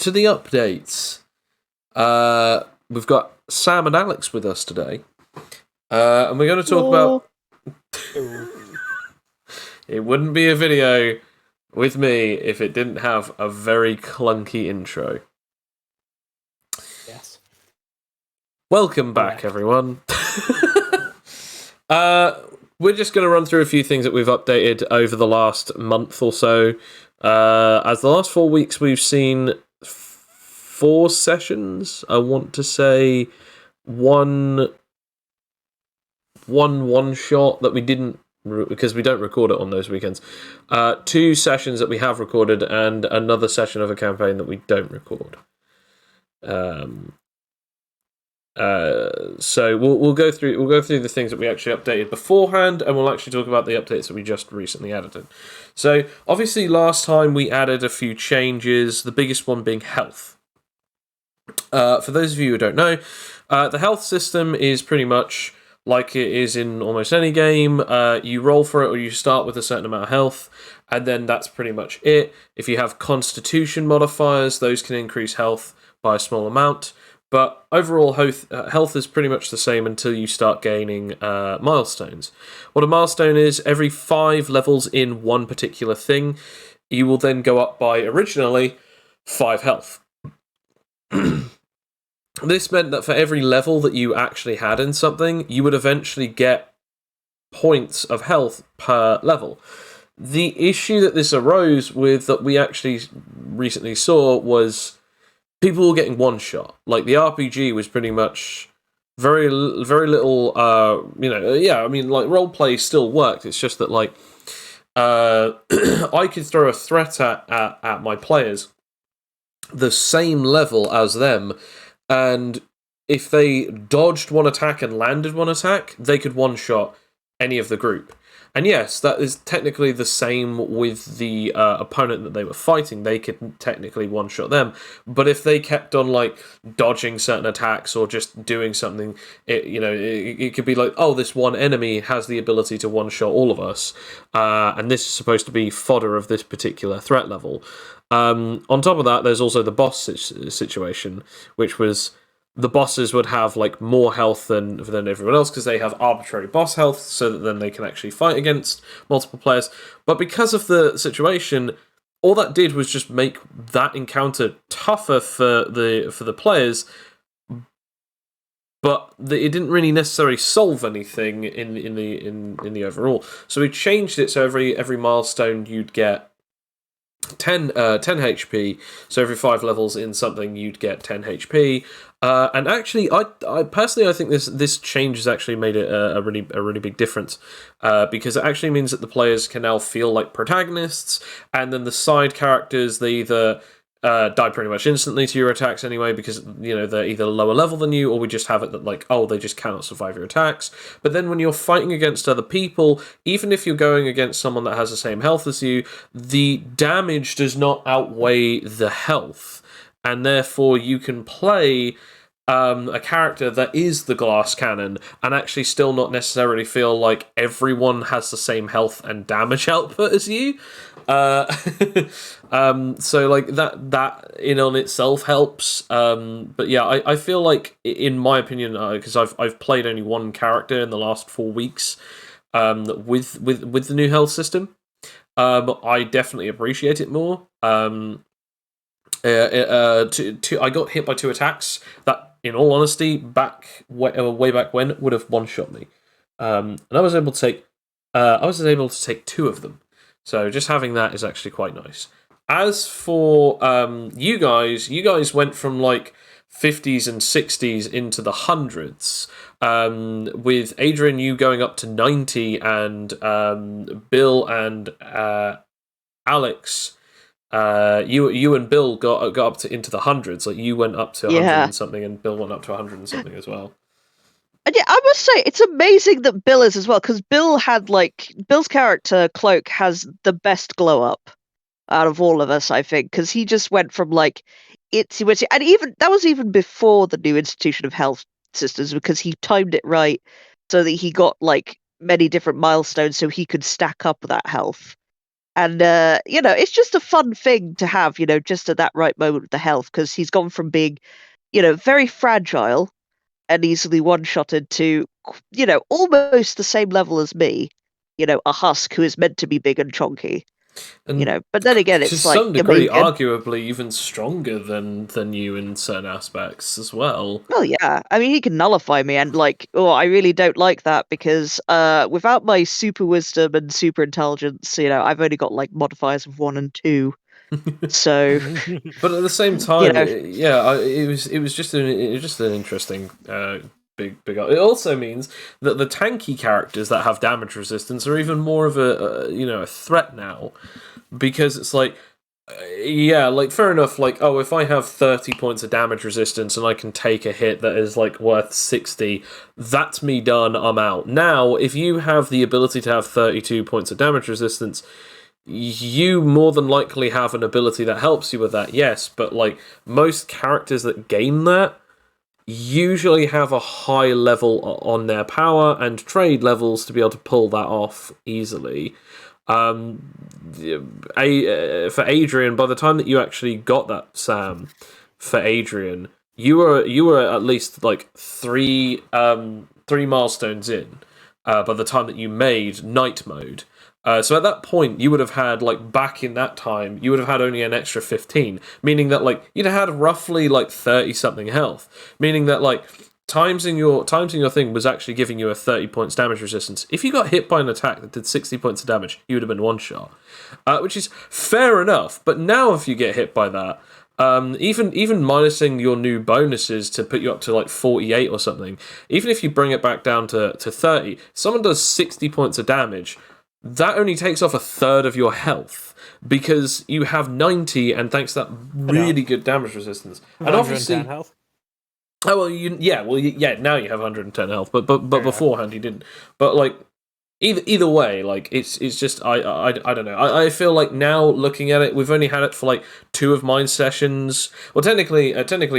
to the updates. We've got Sam and Alex with us today. And we're going to talk about... It wouldn't be a video with me if it didn't have a very clunky intro. Yes. Welcome back, everyone. We're just going to run through a few things that we've updated over the last month or so. As the last 4 weeks, we've seen 4 sessions. I want to say one shot that we didn't, because we don't record it on those weekends. 2 sessions that we have recorded, and another session of a campaign that we don't record. So we'll go through the things that we actually updated beforehand, and we'll actually talk about the updates that we just recently added in. So obviously last time we added a few changes, the biggest one being health. For those of you who don't know, the health system is pretty much like it is in almost any game. You roll for it, or you start with a certain amount of health, and then that's pretty much it. If you have constitution modifiers, those can increase health by a small amount. But overall, health is pretty much the same until you start gaining milestones. What a milestone is, every 5 levels in one particular thing, you will then go up by, originally, 5 health. This meant that for every level that you actually had in something, you would eventually get points of health per level. The issue that this arose with, that we actually recently saw, was people were getting one shot. Like, the RPG was pretty much very little, like, roleplay still worked. It's just that, like, I could throw a threat at my players the same level as them, and if they dodged one attack and landed one attack, they could one-shot any of the group. And yes, that is technically the same with the opponent that they were fighting. They could technically one-shot them. But if they kept on, like, dodging certain attacks or just doing something, it could be like, oh, this one enemy has the ability to one-shot all of us. And this is supposed to be fodder of this particular threat level. On top of that, there's also the boss situation, which was the bosses would have, like, more health than everyone else because they have arbitrary boss health, so that then they can actually fight against multiple players. But because of the situation, all that did was just make that encounter tougher for the players. But it didn't really necessarily solve anything in the overall. So we changed it so every milestone you'd get 10 HP, so every 5 levels in something you'd get 10 HP. And actually, I personally think this change has actually made it a really big difference, because it actually means that the players can now feel like protagonists, and then the side characters, they either die pretty much instantly to your attacks anyway, because they're either lower level than you, or we just have it that, like, oh, they just cannot survive your attacks. But then when you're fighting against other people, even if you're going against someone that has the same health as you, the damage does not outweigh the health, and therefore you can play a character that is the glass cannon and actually still not necessarily feel like everyone has the same health and damage output as you. So, like, that in on itself helps. But yeah, I feel like, in my opinion, because I've played only one character in the last 4 weeks, with the new health system, I definitely appreciate it more. I got hit by 2 attacks that, in all honesty, way back when, would have one-shot me, and I was able to take 2 of them. So just having that is actually quite nice. As for you guys went from, like, 50s and 60s into the hundreds, with Adrian, you going up to 90, and Bill and Alex, you and Bill got up into the hundreds. Like, you went up to 100 and something, and Bill went up to 100 and something as well. And yeah, I must say, it's amazing that Bill is as well, because Bill's character, Cloak, has the best glow up out of all of us, I think, because he just went from, like, itsy witsy, and that was even before the new Institution of Health systems, because he timed it right so that he got, like, many different milestones so he could stack up that health. And it's just a fun thing to have, just at that right moment with the health, because he's gone from being, very fragile and easily one-shotted to, almost the same level as me, a husk who is meant to be big and chonky. And But then again, to it's like, some I degree, mean, arguably even stronger than you in certain aspects as well. well, yeah, I mean, he can nullify me, and like, oh, I really don't like that because without my super wisdom and super intelligence, I've only got like modifiers of 1 and 2. So, But at the same you time, know, it was just an interesting big. It also means that the tanky characters that have damage resistance are even more of a threat now, because it's like. Yeah, like fair enough. Like, oh, if I have 30 points of damage resistance and I can take a hit that is like worth 60, that's me done. I'm out. Now, if you have the ability to have 32 points of damage resistance, you more than likely have an ability that helps you with that, yes, but like most characters that gain that usually have a high level on their power and trade levels to be able to pull that off easily. For Adrian, by the time that you actually got that, Sam, for Adrian, you were at least like three milestones in by the time that you made night mode. So at that point, you would have had, like, back in that time, you would have had only an extra 15, meaning that, like, you'd have had roughly, like, 30-something health, meaning that, like, timesing your thing was actually giving you a 30 points damage resistance. If you got hit by an attack that did 60 points of damage, you would have been one-shot, which is fair enough, but now if you get hit by that, even minusing your new bonuses to put you up to like 48 or something, even if you bring it back down to 30, someone does 60 points of damage, that only takes off a third of your health because you have 90, and thanks to that really good damage resistance, and obviously health. Oh well, now you have 110 health, but beforehand you didn't. But like either way, like it's just I don't know. I feel like now looking at it, we've only had it for like 2 of mine sessions. Well, technically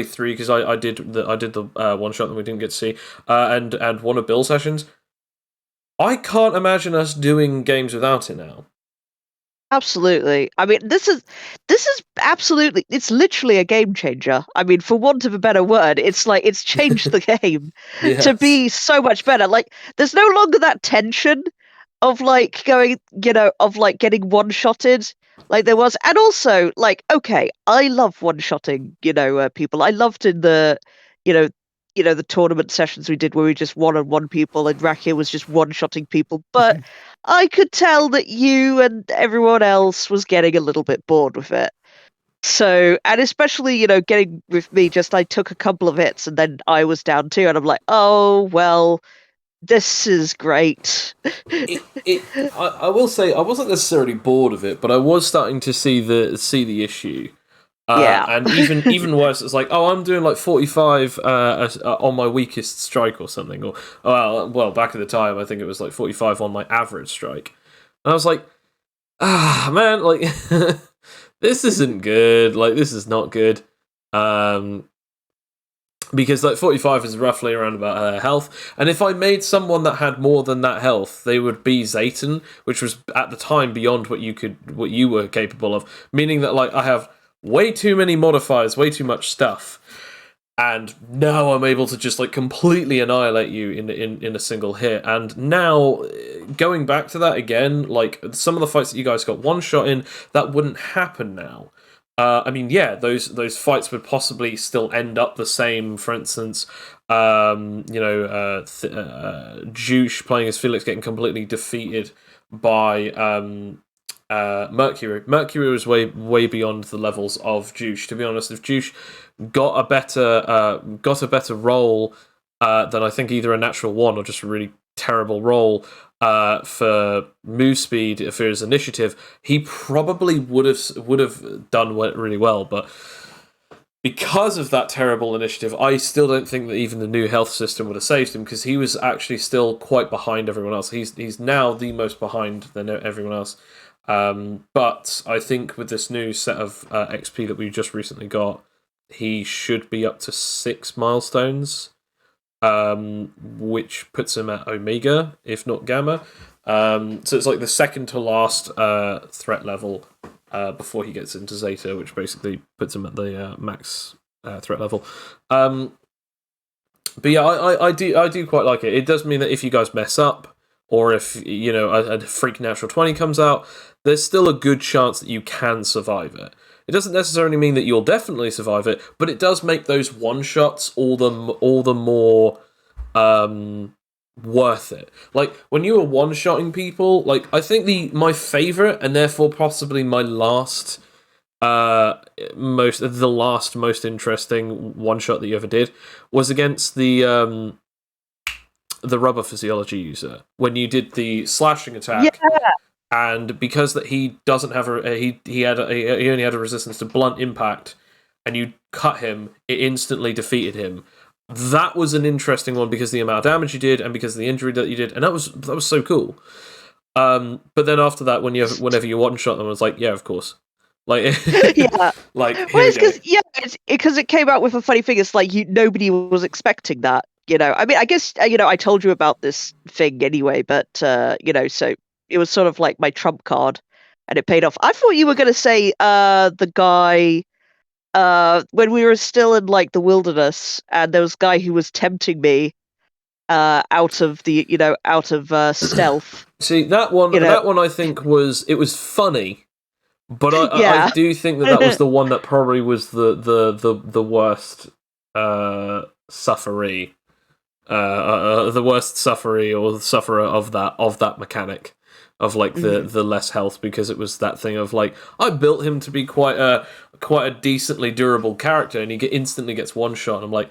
3 because I did the one shot that we didn't get to see, and 1 of Bill's sessions. I can't imagine us doing games without it now. absolutely. I mean, this is absolutely, it's literally a game changer. I mean, for want of a better word, it's like it's changed the game to Yes. be so much better. Like, there's no longer that tension of like going, of like getting one-shotted like there was. And also, like, okay, I love one-shotting, people. I loved in you know, the tournament sessions we did where we just one-on-one people and Rakia was just one-shotting people. But I could tell that you and everyone else was getting a little bit bored with it. So, and especially, getting with me, just I took a couple of hits and then I was down too, and I'm like, oh well, this is great. I will say I wasn't necessarily bored of it, but I was starting to see the issue. Yeah. And even worse, it's like, oh, I'm doing like 45 on my weakest strike or something, or well, back at the time, I think it was like 45 on my average strike, and I was like, man, like this isn't good. Like this is not good. Because like 45 is roughly around about her health, and if I made someone that had more than that health, they would be Zayton, which was at the time beyond what you were capable of. Meaning that like I have way too many modifiers, way too much stuff, and now I'm able to just like completely annihilate you in a single hit. And now going back to that again, like some of the fights that you guys got one shot in, that wouldn't happen now. I mean, yeah, those fights would possibly still end up the same. For instance, Juice playing as Felix getting completely defeated by Mercury. Mercury was way beyond the levels of Juice. To be honest, if Juice got a better role than I think either a natural 1 or just a really terrible role for move speed for his initiative, he probably would have done really well. But because of that terrible initiative, I still don't think that even the new health system would have saved him, because he was actually still quite behind everyone else. He's now the most behind than everyone else. But I think with this new set of XP that we just recently got, he should be up to 6 milestones, which puts him at Omega, if not Gamma. So it's like the second to last threat level before he gets into Zeta, which basically puts him at the max threat level. But yeah, I do quite like it. It does mean that if you guys mess up, or if a freak natural 20 comes out, there's still a good chance that you can survive it. It doesn't necessarily mean that you'll definitely survive it, but it does make those one shots all the more worth it. Like when you were one shotting people, like I think my favorite and therefore possibly my last most interesting one shot that you ever did was against the rubber physiology user when you did the slashing attack. Yeah. And because that he doesn't have he only had a resistance to blunt impact, and you cut him, it instantly defeated him. That was an interesting one because of the amount of damage you did and because of the injury that you did, and that was so cool. But then after that, whenever you one shot them, I was like, yeah, of course. Like, Yeah. like Well, it's because it came out with a funny thing. It's like nobody was expecting that. I mean, I guess I told you about this thing anyway, but so it was sort of like my trump card, and it paid off. I thought you were going to say the guy when we were still in like the wilderness, and there was a guy who was tempting me out of stealth. See that one. That one I think was funny. But I Yeah. do think that was the one that probably was the worst sufferee, the worst sufferee or sufferer of that mechanic of like the less health, because it was that thing of like I built him to be quite a decently durable character, and he instantly gets one shot. And I'm like,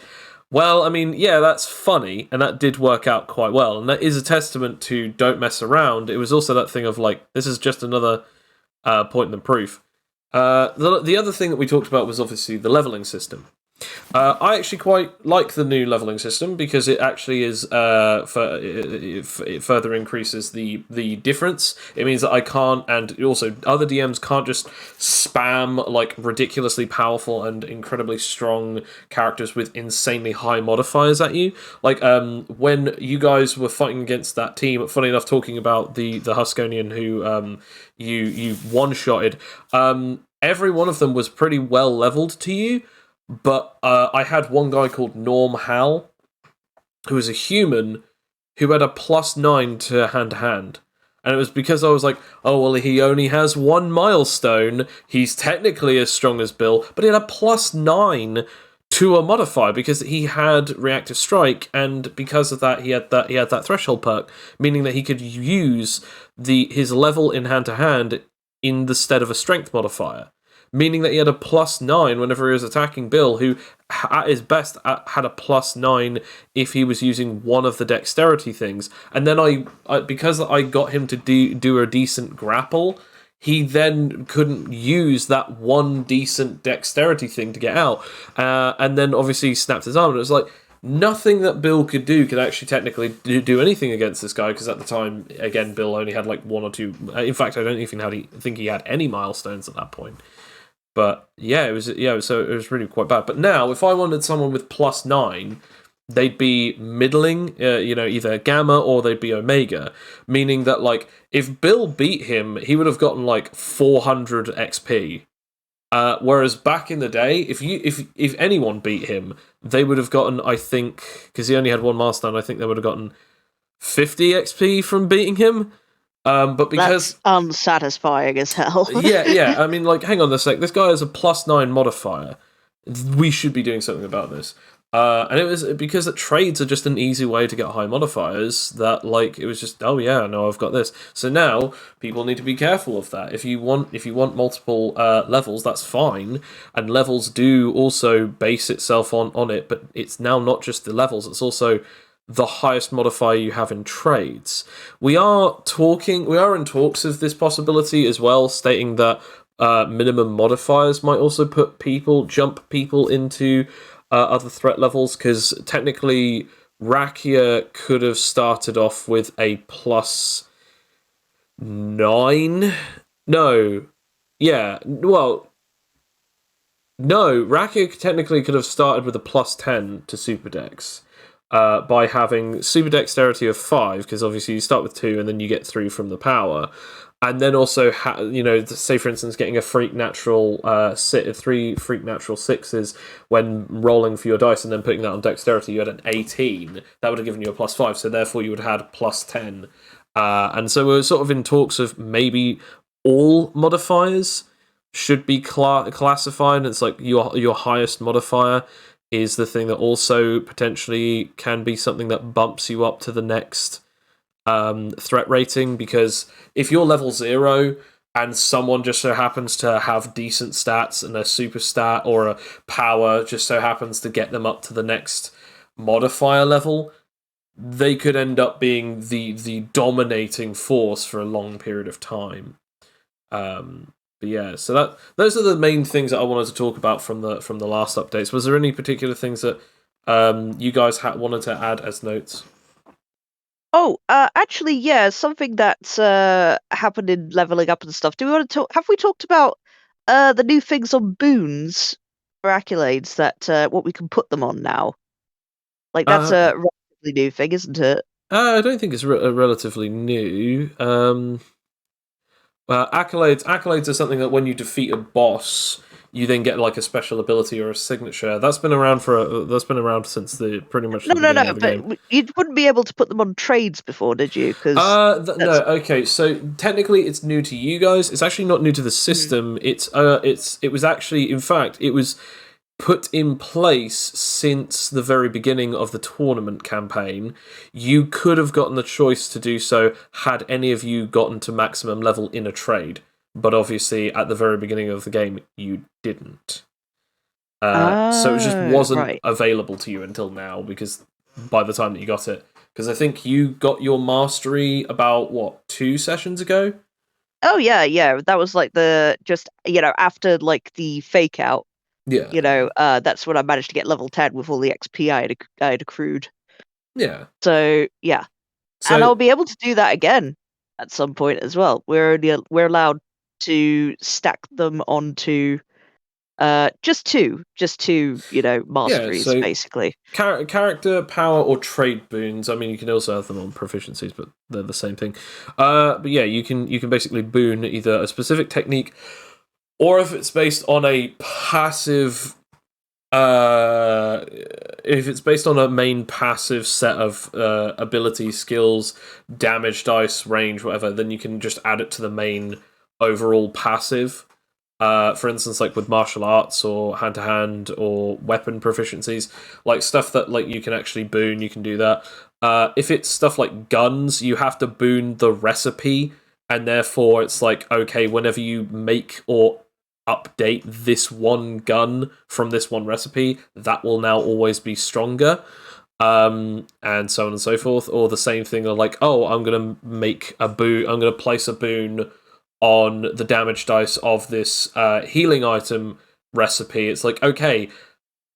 well, I mean, yeah, that's funny, and that did work out quite well, and that is a testament to don't mess around. It was also that thing of like this is just another point than proof. The other thing that we talked about was obviously the leveling system. I actually quite like the new leveling system because it actually is it further increases the difference. It means that I can't, and also other DMs can't just spam like ridiculously powerful and incredibly strong characters with insanely high modifiers at you. Like when you guys were fighting against that team, funny enough, talking about the Huskonian who you one-shotted, every one of them was pretty well leveled to you. But I had one guy called Norm Hal, who was a human, who had a +9 to hand. And it was because I was like, oh, well, he only has one milestone. He's technically as strong as Bill, but he had a +9 to a modifier because he had reactive strike, and because of that, he had that threshold perk, meaning that he could use his level in hand-to-hand in the stead of a strength modifier. Meaning that he had a +9 whenever he was attacking Bill, who at his best had a +9 if he was using one of the dexterity things. And then I because I got him to do a decent grapple, he then couldn't use that one decent dexterity thing to get out. And then obviously he snapped his arm, and it was like, nothing that Bill could do could actually technically do anything against this guy, because at the time, again, Bill only had like one or two. In fact, I don't even think he had any milestones at that point. But yeah, it was really quite bad. But now, if I wanted someone with +9, they'd be middling, either Gamma or they'd be Omega, meaning that like if Bill beat him, he would have gotten like 400 XP. Whereas back in the day, if anyone beat him, they would have gotten, I think, because he only had one milestone, I think they would have gotten 50 XP from beating him. But because that's unsatisfying as hell. yeah. I mean, like, hang on a sec. This guy has a +9 modifier. We should be doing something about this. And it was because that trades are just an easy way to get high modifiers. That like it was just, oh yeah, no, I've got this. So now people need to be careful of that. If you want multiple levels, that's fine. And levels do also base itself on it, but it's now not just the levels. It's also the highest modifier you have in trades. We are in talks of this possibility as well, stating that minimum modifiers might also jump people into other threat levels, because technically Rakia could have started off with a +9. No. Yeah, well, no, Rakia technically could have started with a +10 to Super Dex. by having super dexterity of 5, because obviously you start with 2 and then you get 3 from the power, and then also say for instance getting a freak natural 3 freak natural 6s when rolling for your dice and then putting that on dexterity, you had an 18. That would have given you a +5, so therefore you would have had +10. And so we're sort of in talks of maybe all modifiers should be classified. It's like your highest modifier is the thing that also potentially can be something that bumps you up to the next threat rating, because if you're level 0 and someone just so happens to have decent stats and a super stat or a power just so happens to get them up to the next modifier level, they could end up being the dominating force for a long period of time. But yeah, so those are the main things that I wanted to talk about from the last updates. Was there any particular things that you guys wanted to add as notes? Oh, actually, yeah, something that's happened in leveling up and stuff. Do we want to talk? Have we talked about the new things on boons or accolades that what we can put them on now? Like that's a relatively new thing, isn't it? I don't think it's relatively new. Accolades are something that when you defeat a boss, you then get like a special ability or a signature. That's been around since pretty much the beginning No, of the but game. you wouldn't be able to put them on trades before, did you? No. Okay, so technically it's new to you guys. It's actually not new to the system. It was actually, in fact, it was put in place since the very beginning of the tournament campaign. You could have gotten the choice to do so had any of you gotten to maximum level in a trade, but obviously at the very beginning of the game you didn't. So it just wasn't right. available to you until now, because by the time that you got it, because I think you got your mastery about 2 sessions ago. Oh yeah. That was like after like the fake out. Yeah. That's when I managed to get level 10 with all the XP I had accrued. Yeah. So yeah, and So I'll be able to do that again at some point as well. We're allowed to stack them onto just two yeah. masteries So basically. character, power, or trade boons. I mean, you can also have them on proficiencies, but they're the same thing. But yeah, you can basically boon either a specific technique, or if it's based on a passive. If it's based on a main passive set of ability, skills, damage dice, range, whatever, then you can just add it to the main overall passive. For instance, like with martial arts or hand to hand or weapon proficiencies, like stuff that like you can actually boon, you can do that. If it's stuff like guns, you have to boon the recipe, and therefore it's like, okay, whenever you make or update this one gun from this one recipe, that will now always be stronger. And so on and so forth. Or the same thing, of like, oh, I'm gonna place a boon on the damage dice of this healing item recipe. It's like, okay,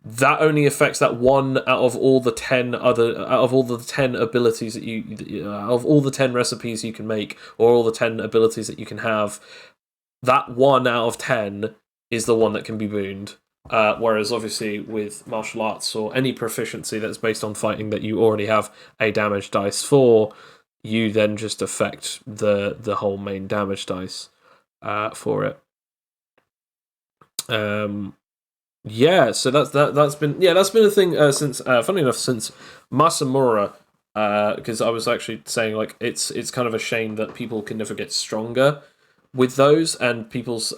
that only affects that one out of all the 10 abilities that out of all the 10 recipes you can make, or all the 10 abilities that you can have. That 1 out of 10 is the one that can be booned. Whereas obviously with martial arts or any proficiency that's based on fighting that you already have a damage dice for, you then just affect the whole main damage dice for it. Yeah, so that's been a thing since funny enough, since Masamura, because I was actually saying like it's kind of a shame that people can never get stronger with those, and people's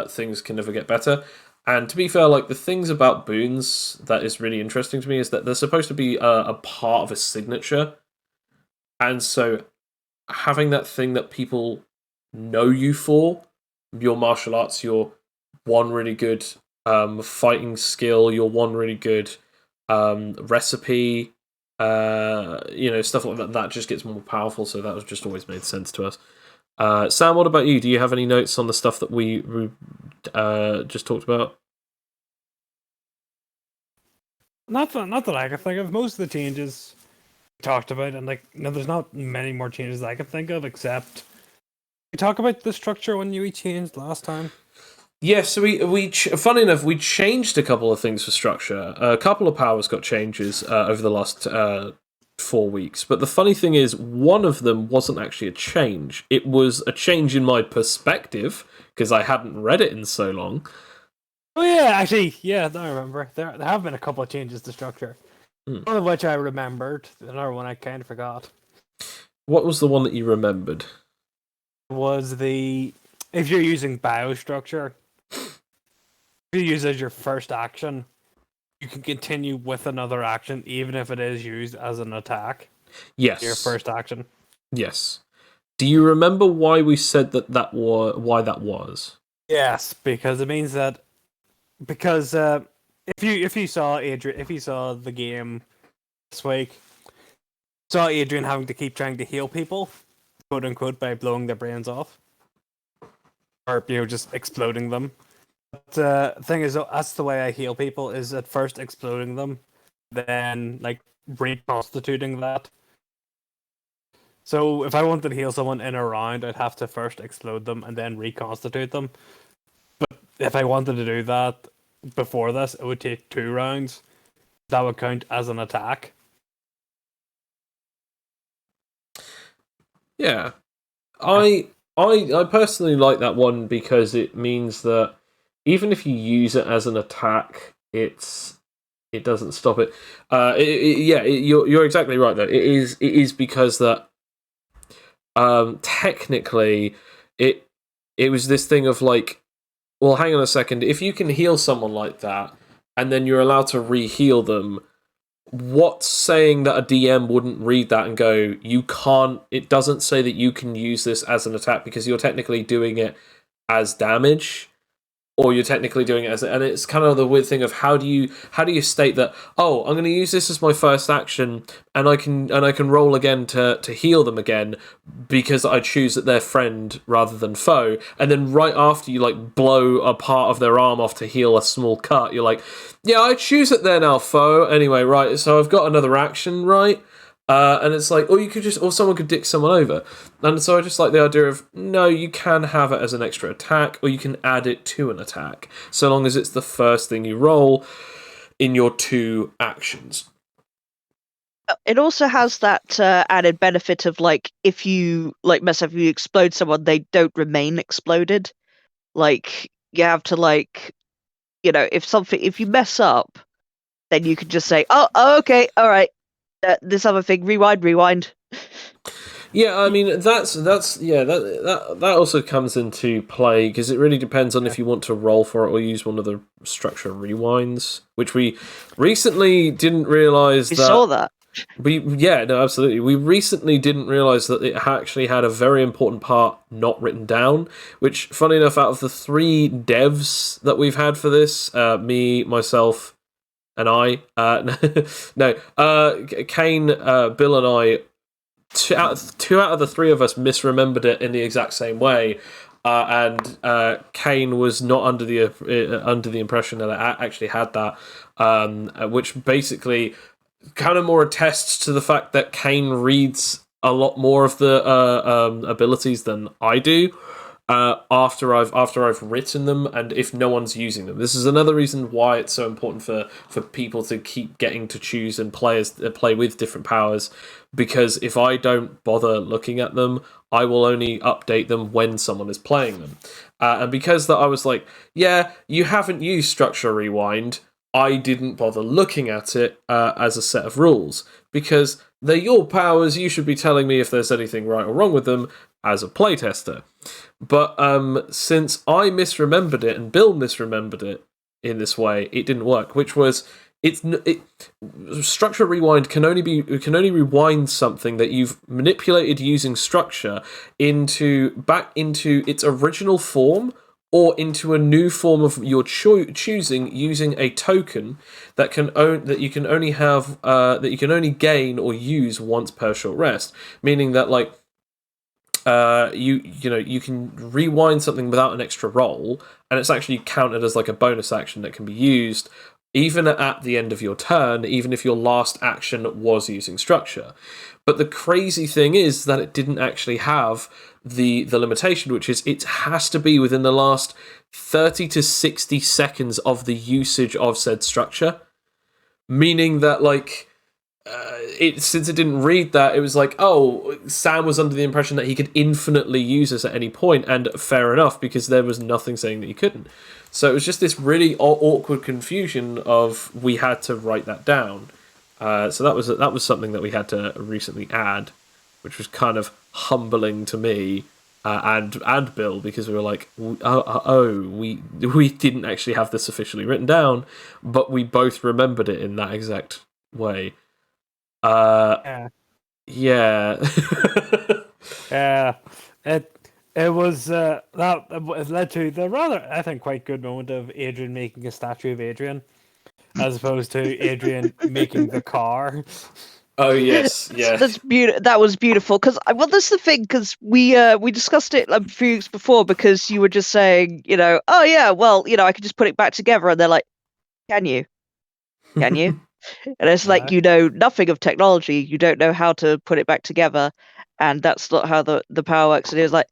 things can never get better. And to be fair, like the things about boons that is really interesting to me is that they're supposed to be a part of a signature, and so having that thing that people know you for, your martial arts, your one really good fighting skill, your one really good recipe, stuff like that, that just gets more powerful. So that was just always made sense to us. Sam, what about you? Do you have any notes on the stuff that we just talked about? Not that I can think of. Most of the changes we talked about, and there's not many more changes that I can think of, except we talk about the structure when you changed last time. Yeah, so funny enough, we changed a couple of things for structure. A couple of powers got changes over the last 4 weeks, but the funny thing is, one of them wasn't actually a change. It was a change in my perspective because I hadn't read it in so long. Oh yeah, actually, yeah, I remember. There have been a couple of changes to structure. Hmm. One of which I remembered. Another one I kind of forgot. What was the one that you remembered? Was if you're using biostructure, if you use it as your first action, you can continue with another action even if it is used as an attack. Yes. Your first action. Yes. Do you remember why we said why that was? Yes, because it means that if you saw the game this week, saw Adrian having to keep trying to heal people, quote unquote, by blowing their brains off, or just exploding them. But the thing is, that's the way I heal people: is at first exploding them, then like reconstituting that. So if I wanted to heal someone in a round, I'd have to first explode them and then reconstitute them. But if I wanted to do that before this, it would take 2 rounds. That would count as an attack. Yeah. I personally like that one because it means that even if you use it as an attack, it doesn't stop it. You're exactly right though. It is because that technically it was this thing of like, well, hang on a second. If you can heal someone like that, and then you're allowed to re-heal them, what's saying that a DM wouldn't read that and go, you can't, it doesn't say that you can use this as an attack because you're technically doing it as damage, or you're technically doing it as, and it's kind of the weird thing of how do you state that, oh, I'm going to use this as my first action and I can roll again to heal them again because I choose that they're friend rather than foe, and then right after you like blow a part of their arm off to heal a small cut, you're like, yeah, I choose that they're now foe anyway, right? So I've got another action, right? And it's like, or someone could dick someone over. And so I just like the idea of, no, you can have it as an extra attack, or you can add it to an attack, so long as it's the first thing you roll in your 2 actions. It also has that added benefit of like, if you like mess up, if you explode someone, they don't remain exploded. Like, you have to like, if you mess up, then you can just say, oh okay, all right, this other thing, rewind. Yeah, I mean that's that also comes into play because it really depends on if you want to roll for it or use one of the structure rewinds, which we recently didn't realize. You saw that. Absolutely. We recently didn't realize that it actually had a very important part not written down. Which, funny enough, out of the 3 devs that we've had for this, me, myself, and I, Kane, Bill, and I. Two out of the 3 of us misremembered it in the exact same way, and Kane was not under the impression that it actually had that, which basically kind of more attests to the fact that Kane reads a lot more of the abilities than I do. After I've written them, and if no one's using them, this is another reason why it's so important for people to keep getting to choose and play with different powers. Because if I don't bother looking at them, I will only update them when someone is playing them. And because that, I was like, yeah, you haven't used Structure Rewind. I didn't bother looking at it as a set of rules because they're your powers. You should be telling me if there's anything right or wrong with them as a playtester. But since I misremembered it and Bill misremembered it in this way, it didn't work. Which was structure rewind can only rewind something that you've manipulated using structure back into its original form or into a new form of your choosing using a token that you can only gain or use once per short rest. Meaning that like you can rewind something without an extra roll, and it's actually counted as like a bonus action that can be used even at the end of your turn, even if your last action was using structure. But the crazy thing is that it didn't actually have the limitation, which is it has to be within the last 30 to 60 seconds of the usage of said structure. Meaning that, like, since it didn't read that, it was like, oh, Sam was under the impression that he could infinitely use this at any point, and fair enough, because there was nothing saying that he couldn't. So it was just this really awkward confusion of we had to write that down. So that was something that we had to recently add, which was kind of humbling to me and Bill, because we were like, we didn't actually have this officially written down, but we both remembered it in that exact way. Yeah. Yeah. Yeah. It was that it led to the rather, I think, quite good moment of Adrian making a statue of Adrian, as opposed to Adrian making the car. Oh yes, yeah. That was beautiful because that's the thing, because we discussed it a few weeks before, because you were just saying, oh yeah, well, I could just put it back together, and they're like, can you? Can you? And it's like, nothing of technology, you don't know how to put it back together, and that's not how the power works. And it was like,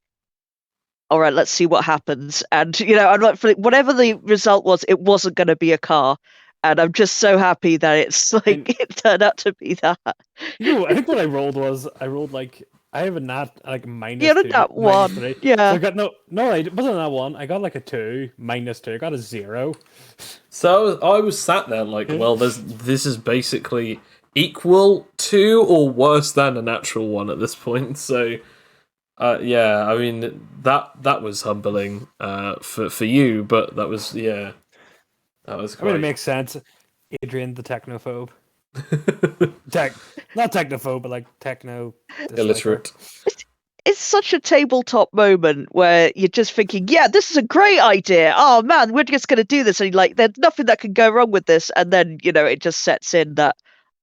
all right, let's see what happens. And I'm like, whatever the result was, it wasn't going to be a car. And I'm just so happy that it's like it turned out to be that. I think what I rolled like, I have a nat like minus Yeah, 2, that one. -3. Yeah. So I got no, it wasn't that one. I got like a 2, -2. I got a 0. So I was sat there like, well, this is basically equal to or worse than a natural one at this point. So, yeah, I mean that was humbling for you, but that was that was great. I mean, it makes sense. Adrian, the technophobe. Not technophobe, but like techno illiterate. It's such a tabletop moment where you're just thinking, yeah, this is a great idea. Oh man, we're just going to do this. And like, there's nothing that can go wrong with this. And then, it just sets in that,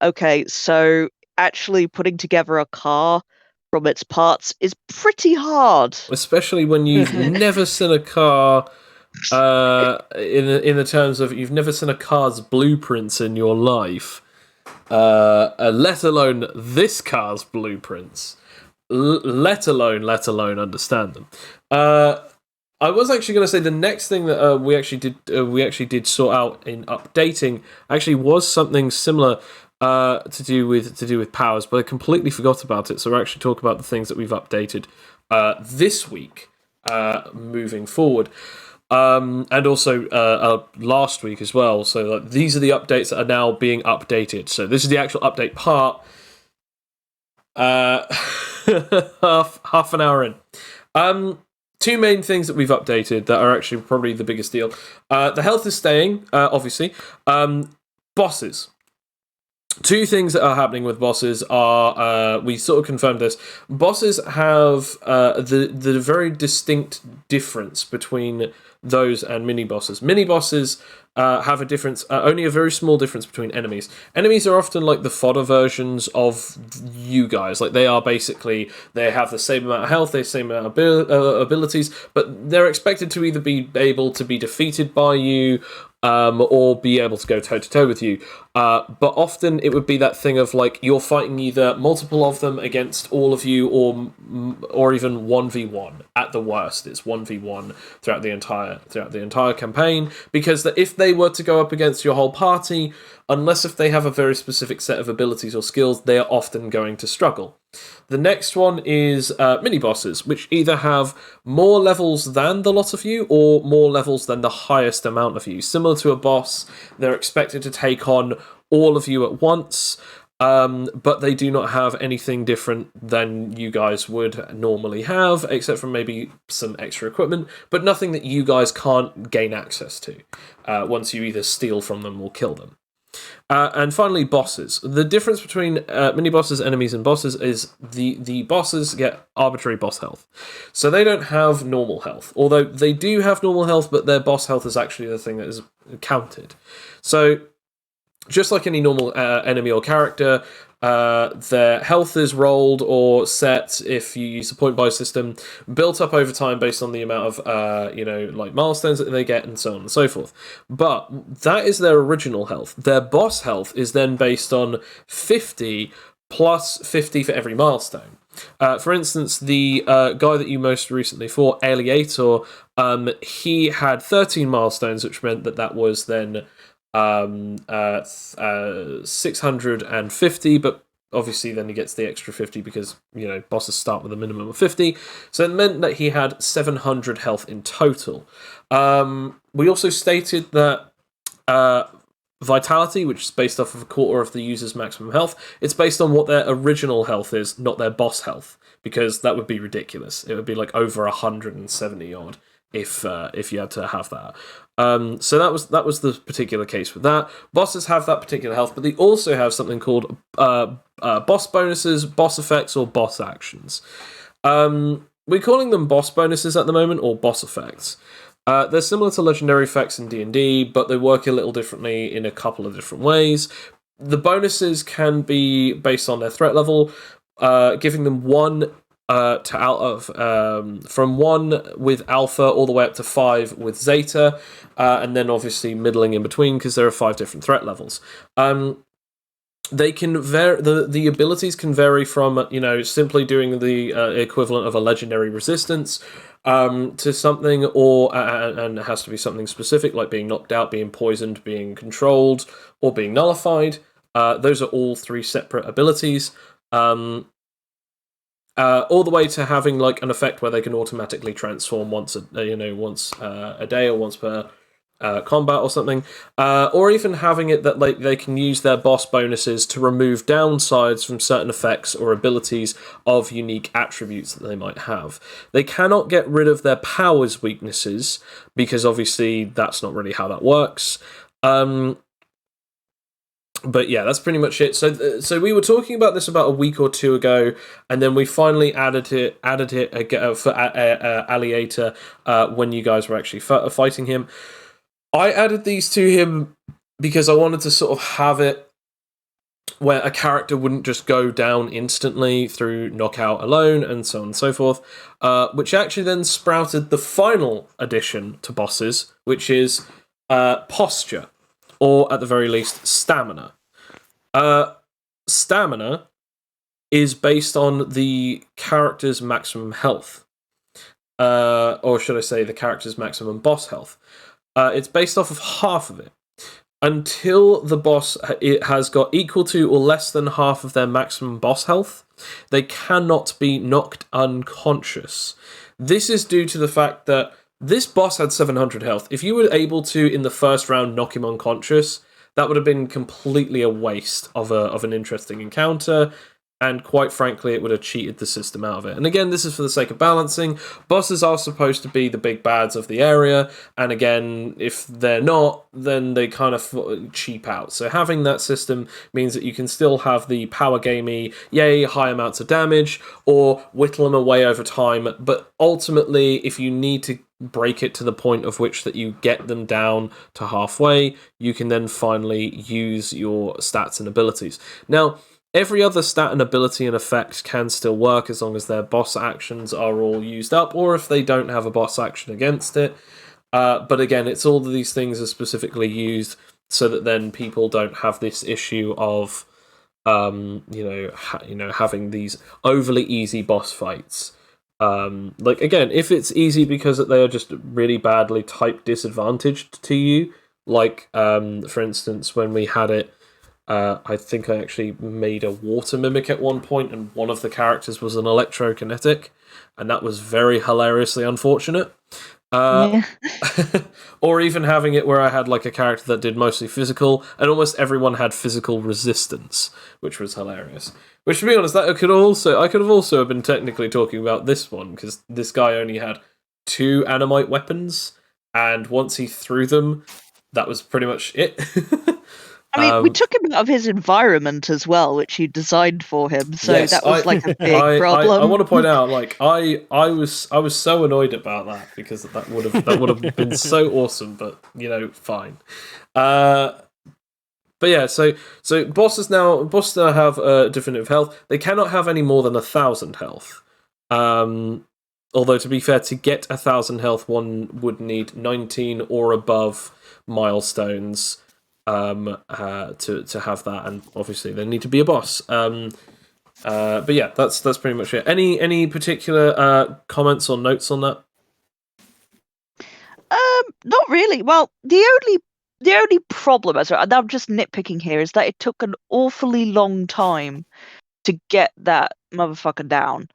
okay, so actually putting together a car from its parts is pretty hard. Especially when you've never seen a car, in the terms of you've never seen a car's blueprints in your life, let alone this car's blueprints. Let alone understand them. I was actually going to say the next thing that we actually did sort out in updating actually was something similar to do with powers, but I completely forgot about it. So we'll actually talk about the things that we've updated this week moving forward. And also last week as well. So these are the updates that are now being updated. So this is the actual update part. Half an hour in. Two main things that we've updated that are actually probably the biggest deal. The health is staying, obviously. Bosses. Two things that are happening with bosses are, we sort of confirmed this, bosses have the very distinct difference between those and mini-bosses. Mini-bosses have a difference, only a very small difference between enemies. Enemies are often like the fodder versions of you guys. Like they are basically, they have the same amount of health, the same amount of abilities, but they're expected to either be able to be defeated by you, or be able to go toe-to-toe with you. But often it would be that thing of like you're fighting either multiple of them against all of you, or even 1v1 at the worst. It's 1v1 throughout the entire campaign, because if they were to go up against your whole party, unless if they have a very specific set of abilities or skills, they are often going to struggle. The next one is mini-bosses, which either have more levels than the lot of you, or more levels than the highest amount of you. Similar to a boss, they're expected to take on all of you at once, but they do not have anything different than you guys would normally have, except for maybe some extra equipment, but nothing that you guys can't gain access to once you either steal from them or kill them. And finally, bosses. The difference between mini-bosses, enemies, and bosses is the bosses get arbitrary boss health. So they don't have normal health. Although they do have normal health, but their boss health is actually the thing that is counted. So just like any normal enemy or character, their health is rolled or set if you use the point buy system, built up over time based on the amount of like milestones that they get and so on and so forth. But that is their original health. Their boss health is then based on 50 plus 50 for every milestone. For instance, the guy that you most recently fought, Aliator, he had 13 milestones, which meant that was then 650, but obviously then he gets the extra 50 because, bosses start with a minimum of 50. So it meant that he had 700 health in total. We also stated that Vitality, which is based off of a quarter of the user's maximum health, it's based on what their original health is, not their boss health, because that would be ridiculous. It would be like over 170 odd if you had to have that. So that was the particular case with that. Bosses have that particular health, but they also have something called boss bonuses, boss effects, or boss actions. We're calling them boss bonuses at the moment, or boss effects. They're similar to legendary effects in D&D, but they work a little differently in a couple of different ways. The bonuses can be based on their threat level, giving them 1 from 1 with Alpha all the way up to 5 with Zeta, and then obviously middling in between because there are 5 different threat levels. They can vary. The abilities can vary from simply doing the equivalent of a legendary resistance to something, and it has to be something specific like being knocked out, being poisoned, being controlled, or being nullified. Those are all 3 separate abilities. All the way to having like an effect where they can automatically transform once a day or once per combat or something, or even having it that like they can use their boss bonuses to remove downsides from certain effects or abilities of unique attributes that they might have. They cannot get rid of their powers weaknesses because obviously that's not really how that works. But yeah, that's pretty much it. So we were talking about this about a week or 2 ago, and then we finally added it for Aliator when you guys were actually fighting him. I added these to him because I wanted to sort of have it where a character wouldn't just go down instantly through knockout alone and so on and so forth, which actually then sprouted the final addition to bosses, which is posture, or at the very least, stamina. Stamina is based on the character's maximum health, or should I say the character's maximum boss health. It's based off of half of it. Until the boss has got equal to or less than half of their maximum boss health, they cannot be knocked unconscious. This is due to the fact that this boss had 700 health. If you were able to, in the first round, knock him unconscious, that would have been completely a waste of an interesting encounter, and quite frankly, it would have cheated the system out of it. And again, this is for the sake of balancing. Bosses are supposed to be the big bads of the area, and again, if they're not, then they kind of cheap out. So having that system means that you can still have the power gamey, high amounts of damage, or whittle them away over time, but ultimately, if you need to break it to the point of which that you get them down to halfway, you can then finally use your stats and abilities. Now, every other stat and ability and effect can still work as long as their boss actions are all used up, or if they don't have a boss action against it. But again, it's all of these things are specifically used so that then people don't have this issue of, having these overly easy boss fights. Again, if it's easy because they are just really badly type disadvantaged to you, for instance, when we had it, I think I actually made a water mimic at one point, and one of the characters was an electrokinetic, and that was very hilariously unfortunate. Or even having it where I had like a character that did mostly physical, and almost everyone had physical resistance, which was hilarious. Which, to be honest, I could have also been technically talking about this one, because this guy only had 2 Animite weapons, and once he threw them, that was pretty much it. I mean, we took him out of his environment as well, which you designed for him. So yes, that was like a big problem. I want to point out, I was so annoyed about that because that would have been so awesome, but fine. But But yeah, so bosses now have definitive health. They cannot have any more than 1,000 health. Although to be fair, to get 1,000 health, one would need 19 or above milestones to have that, and obviously they need to be a boss. But yeah, that's pretty much it. Any particular comments or notes on that? Not really. Well, the only problem, and I'm just nitpicking here, is that it took an awfully long time to get that motherfucker down.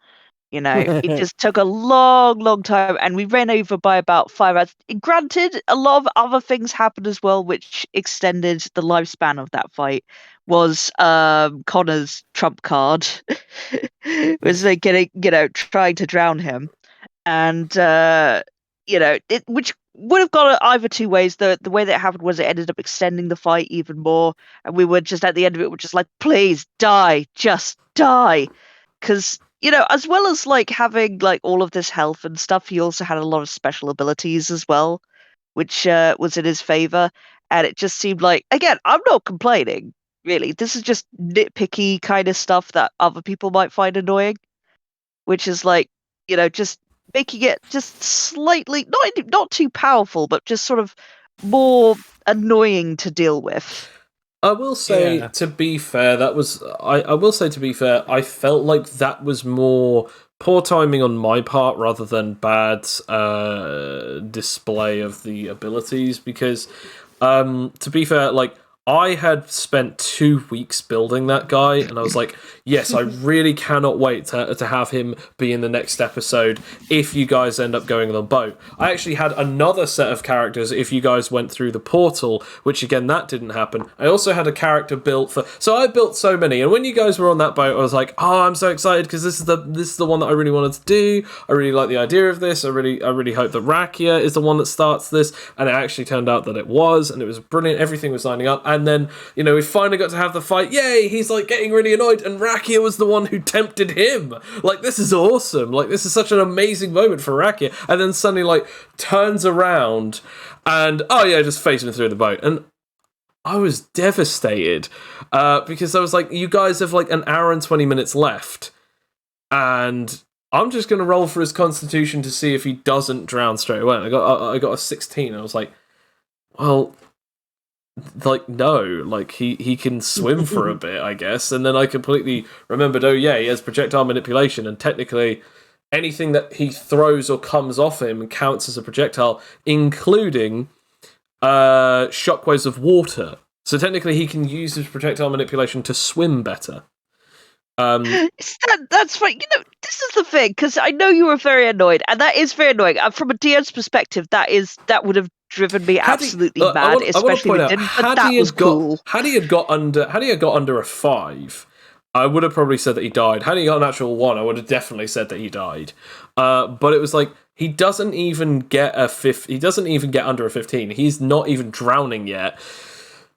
You know, it just took a long, long time, and we ran over by about 5 hours. Granted, a lot of other things happened as well, which extended the lifespan of that fight. Was Connor's trump card was like getting, trying to drown him, and which would have gone either two ways. The way that it happened was it ended up extending the fight even more, and we were just at the end of it, we're just like, please die, just die, because. As well as like having like all of this health and stuff, he also had a lot of special abilities as well, which was in his favor. And it just seemed like, again, I'm not complaining, really. This is just nitpicky kind of stuff that other people might find annoying, which is like, just making it just slightly not too powerful, but just sort of more annoying to deal with. I will say, to be fair, I will say, to be fair, I felt like that was more poor timing on my part rather than bad display of the abilities, because, to be fair, like, I had spent 2 weeks building that guy, and I was like, yes, I really cannot wait to have him be in the next episode if you guys end up going on the boat. I actually had another set of characters if you guys went through the portal, which again, that didn't happen. I also had a character built so I built so many, and when you guys were on that boat, I was like, oh, I'm so excited because this is the one that I really wanted to do. I really like the idea of this. I really hope that Rakia is the one that starts this, and it actually turned out that it was, and it was brilliant. Everything was lining up, and then, we finally got to have the fight. Yay! He's like getting really annoyed, and Rakia was the one who tempted him. Like, this is awesome. Like, this is such an amazing moment for Rakia. And then suddenly, like, turns around and, oh yeah, just facing him through the boat. And I was devastated because I was like, you guys have like an hour and 20 minutes left, and I'm just going to roll for his constitution to see if he doesn't drown straight away. And I got a 16. I was like, well, like, no, like he can swim for a bit, I guess. And then I completely remembered, oh yeah, he has projectile manipulation, and technically anything that he throws or comes off him counts as a projectile, including shockwaves of water. So technically he can use his projectile manipulation to swim better. That's right. This is the thing, because I know you were very annoyed, and that is very annoying. From a DM's perspective, that would have driven me absolutely mad, especially if it didn't. But that was cool. Had he got under a 5, I would have probably said that he died. Had he got an actual 1, I would have definitely said that he died. But it was like, he doesn't even get he doesn't even get under a 15. He's not even drowning yet.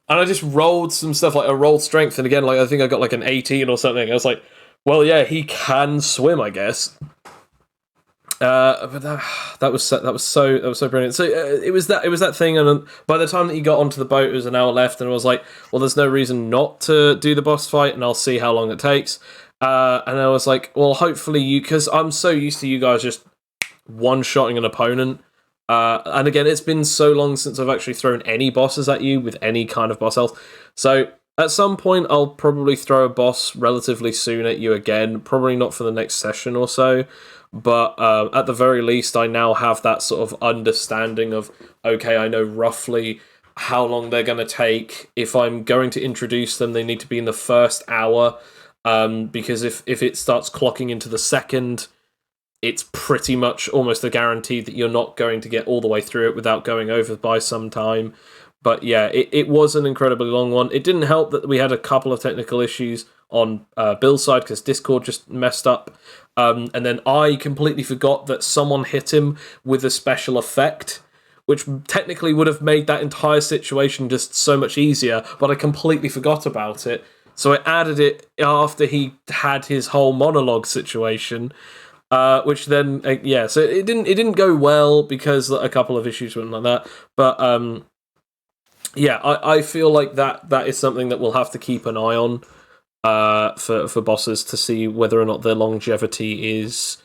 And I just rolled some stuff, like I rolled strength, and again, like I think I got like an 18 or something. I was like, well, yeah, he can swim, I guess. But that was so brilliant. So it was that thing, and by the time that he got onto the boat, it was an hour left, and I was like, well, there's no reason not to do the boss fight, and I'll see how long it takes. And I was like, well, hopefully because I'm so used to you guys just one-shotting an opponent. And again, it's been so long since I've actually thrown any bosses at you with any kind of boss health. So at some point, I'll probably throw a boss relatively soon at you again. Probably not for the next session or so. But at the very least, I now have that sort of understanding of, okay, I know roughly how long they're going to take. If I'm going to introduce them, they need to be in the first hour. Because if it starts clocking into the second, it's pretty much almost a guarantee that you're not going to get all the way through it without going over by some time. But yeah, it was an incredibly long one. It didn't help that we had a couple of technical issues on Bill's side because Discord just messed up. And then I completely forgot that someone hit him with a special effect, which technically would have made that entire situation just so much easier, but I completely forgot about it. So I added it after he had his whole monologue situation. Which then, so it didn't go well because a couple of issues went like that. But yeah, I feel like that is something that we'll have to keep an eye on for bosses to see whether or not their longevity is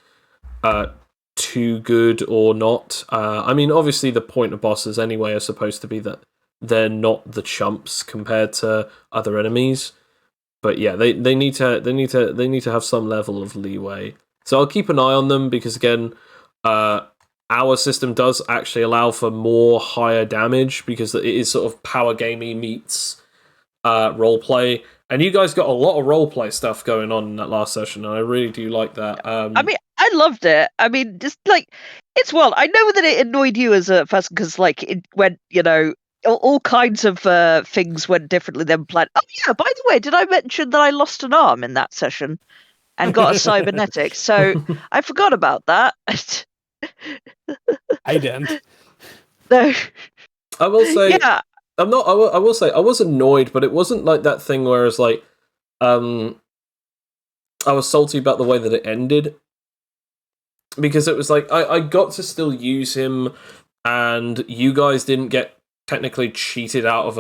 too good or not. I mean, obviously, the point of bosses anyway are supposed to be that they're not the chumps compared to other enemies. But yeah, they need to have some level of leeway. So I'll keep an eye on them because again, our system does actually allow for more higher damage because it is sort of power gamey meets roleplay. And you guys got a lot of roleplay stuff going on in that last session, and I really do like that. I mean, I loved it. I mean, just like it's wild. I know that it annoyed you as a person because, like, it went, all kinds of things went differently than planned. Oh yeah, by the way, did I mention that I lost an arm in that session and got a cybernetic? So I forgot about that. I didn't. No. I will say, Yeah. I'm not. I will say, I was annoyed, but it wasn't like that thing where it's like, I was salty about the way that it ended because it was like I got to still use him, and you guys didn't get technically cheated out of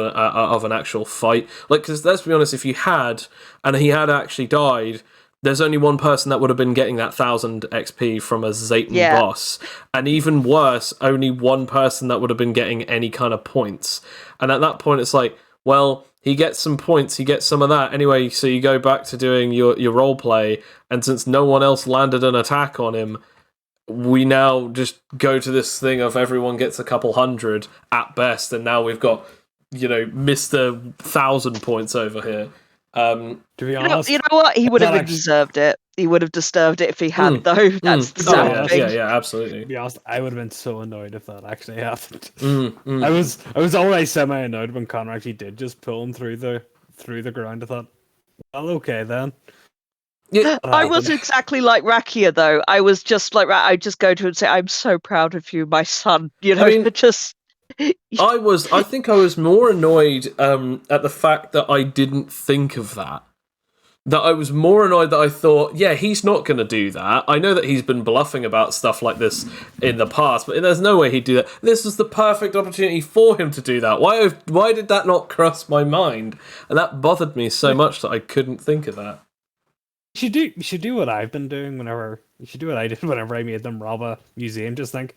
an actual fight. Like, because let's be honest, if you had and he had actually died, there's only one person that would have been getting that 1,000 XP from a Zayton boss. And even worse, only one person that would have been getting any kind of points. And at that point, it's like, well, he gets some points, he gets some of that. Anyway, so you go back to doing your role play, and since no one else landed an attack on him, we now just go to this thing of everyone gets a couple hundred at best, and now we've got, Mr. 1,000 points over here. To be honest, you know what? He would have deserved it. He would have disturbed it if he had, though. That's the sad thing. Yeah, absolutely. To be honest, I would have been so annoyed if that actually happened. I was already semi-annoyed when Connor actually did just pull him through the ground. I thought, well, okay then. Yeah, I was exactly like Rakia, though. I was just like, I just go to him and say, "I'm so proud of you, my son." I mean, just. I think I was more annoyed at the fact that I didn't think of that. That I was more annoyed that I thought, yeah, he's not going to do that. I know that he's been bluffing about stuff like this in the past, but there's no way he'd do that. This was the perfect opportunity for him to do that. Why did that not cross my mind? And that bothered me so much that I couldn't think of that. You should do what I've been doing whenever. You should do what I did whenever I made them rob a museum. Just think,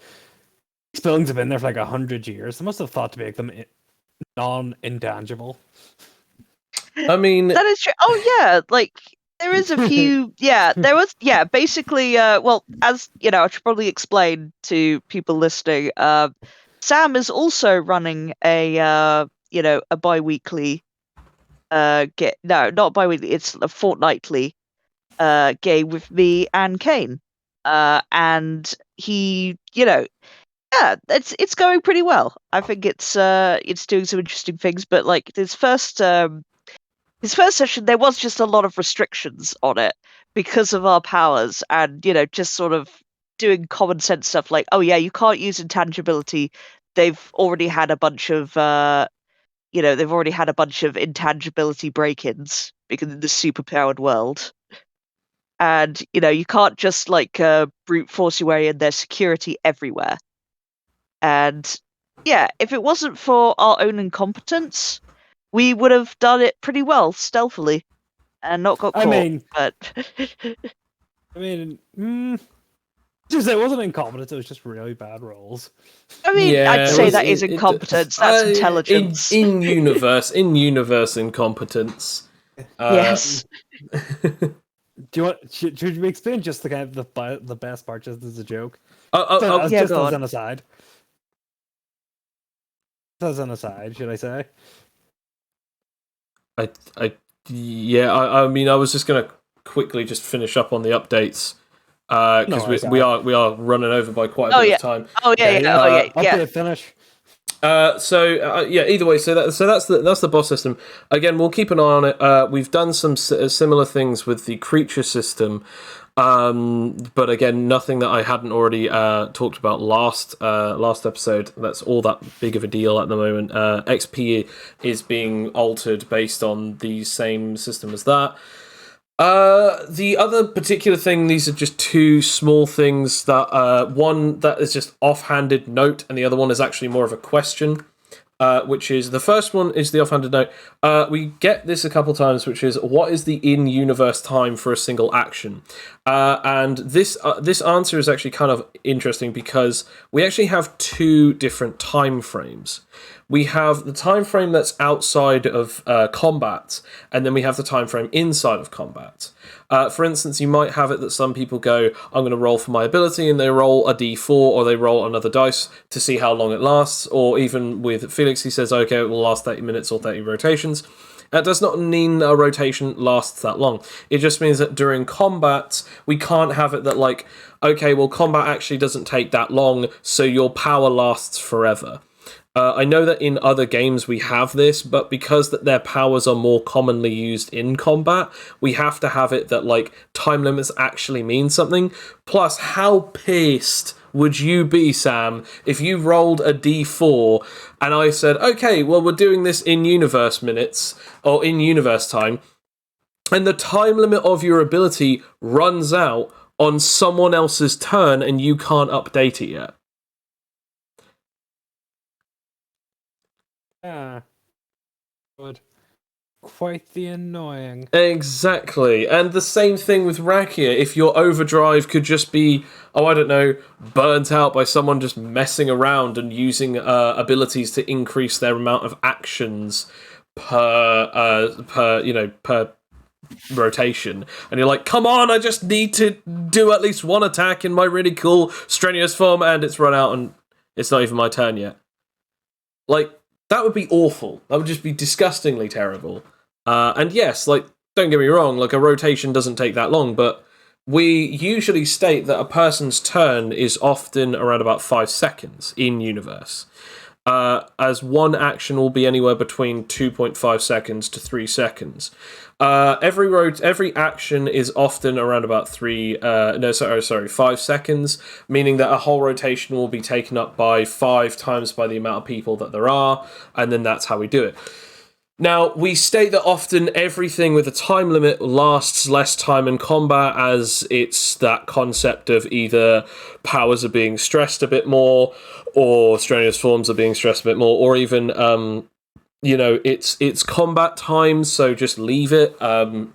these buildings have been there for like 100 years. They must have thought to make them non-intangible. I mean, that is true. Oh yeah, like there is a few. Yeah, there was. Yeah, basically. Well, as I should probably explain to people listening. Sam is also running a a bi-weekly. Not bi-weekly. It's a fortnightly game with me and Kane. And he, yeah, it's going pretty well. I think it's doing some interesting things. But like his first session, there was just a lot of restrictions on it because of our powers, and just sort of doing common sense stuff like, oh yeah, you can't use intangibility. They've already had a bunch of intangibility break-ins because in the superpowered world. And you can't just like brute force your way in. There's security everywhere. And yeah, if it wasn't for our own incompetence, we would have done it pretty well stealthily and not got caught. But I mean, it wasn't incompetence. It was just really bad rolls. I mean, yeah, I'd say that is incompetence. That's intelligence. In universe incompetence. Yes. Do you want? Should we explain just the kind of the best part, just as a joke? Just as an aside. As an aside, should I say? I mean, I was just gonna quickly just finish up on the updates because we are running over by quite a bit of time. Update finish. Either way, so that's the boss system. Again, we'll keep an eye on it. We've done some similar things with the creature system, but again, nothing that I hadn't already talked about last episode. That's all that big of a deal at the moment. XP is being altered based on the same system as that. The other particular thing, these are just two small things that one that is just offhanded note, and the other one is actually more of a question. which is the first one is the offhanded note. We get this a couple times, which is what is the in-universe time for a single action? And this answer is actually kind of interesting because we actually have two different time frames. We have the time frame that's outside of combat, and then we have the time frame inside of combat. For instance, you might have it that some people go, I'm going to roll for my ability, and they roll a d4 or they roll another dice to see how long it lasts, or even with Felix, he says, okay, it will last 30 minutes or 30 rotations. That does not mean a rotation lasts that long. It just means that during combat, we can't have it that, like, okay, well, combat actually doesn't take that long, so your power lasts forever. I know that in other games we have this, but because that their powers are more commonly used in combat, we have to have it that, like, time limits actually mean something. Plus, how pissed would you be, Sam, if you rolled a d4 and I said, okay, well, we're doing this in universe minutes, or in universe time, and the time limit of your ability runs out on someone else's turn and you can't update it yet? Yeah. But quite the annoying. Exactly. And the same thing with Rakia. If your overdrive could just be, oh, I don't know, burnt out by someone just messing around and using abilities to increase their amount of actions per rotation, and you're like, come on, I just need to do at least one attack in my really cool strenuous form, and it's run out and it's not even my turn yet. Like, that would be awful. That would just be disgustingly terrible. And yes, like, don't get me wrong, like, a rotation doesn't take that long, but we usually state that a person's turn is often around about 5 seconds in universe. As one action will be anywhere between 2.5 seconds to 3 seconds. Every action is often around about 5 seconds, meaning that a whole rotation will be taken up by 5 times by the amount of people that there are, and then that's how we do it. Now, we state that often everything with a time limit lasts less time in combat, as it's that concept of either powers are being stressed a bit more, or strenuous forms are being stressed a bit more, or even, it's combat time, so just leave it, for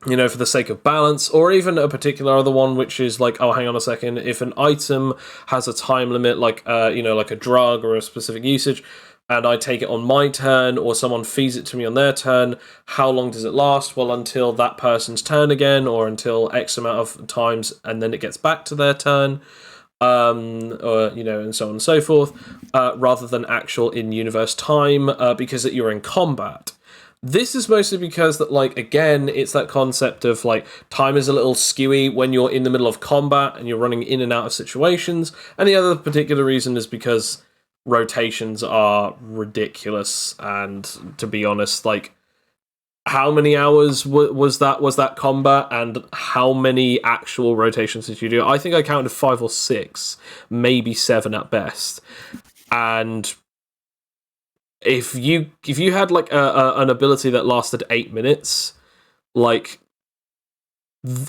the sake of balance, or even a particular other one, which is like, oh, hang on a second, if an item has a time limit, like a drug or a specific usage, and I take it on my turn, or someone feeds it to me on their turn, how long does it last? Well, until that person's turn again, or until X amount of times, and then it gets back to their turn, and so on and so forth, rather than actual in-universe time, because that you're in combat. This is mostly because that, like, again, it's that concept of, like, time is a little skewy when you're in the middle of combat and you're running in and out of situations, and the other particular reason is because rotations are ridiculous, and to be honest, like, how many hours was that combat, and how many actual rotations did you do? I think I counted 5 or 6, maybe 7 at best. And if you had like an ability that lasted 8 minutes, like,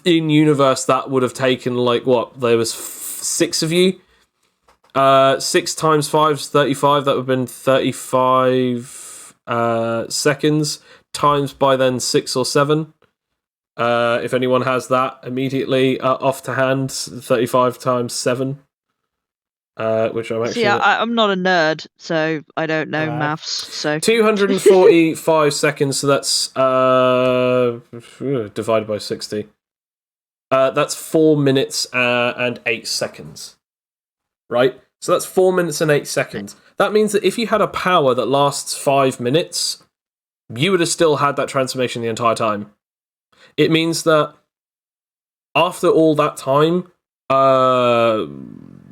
in universe that would have taken, like, what, there was 6 of you. 6 times 5 is 35. That would have been 35 seconds, times by then 6 or 7. If anyone has that immediately off to hand, 35 times 7. Which I'm actually... See, I'm not a nerd, so I don't know maths. So 245 seconds, so that's divided by 60. That's 4 minutes and 8 seconds. Right? So that's 4 minutes and 8 seconds. That means that if you had a power that lasts 5 minutes, you would have still had that transformation the entire time. It means that after all that time,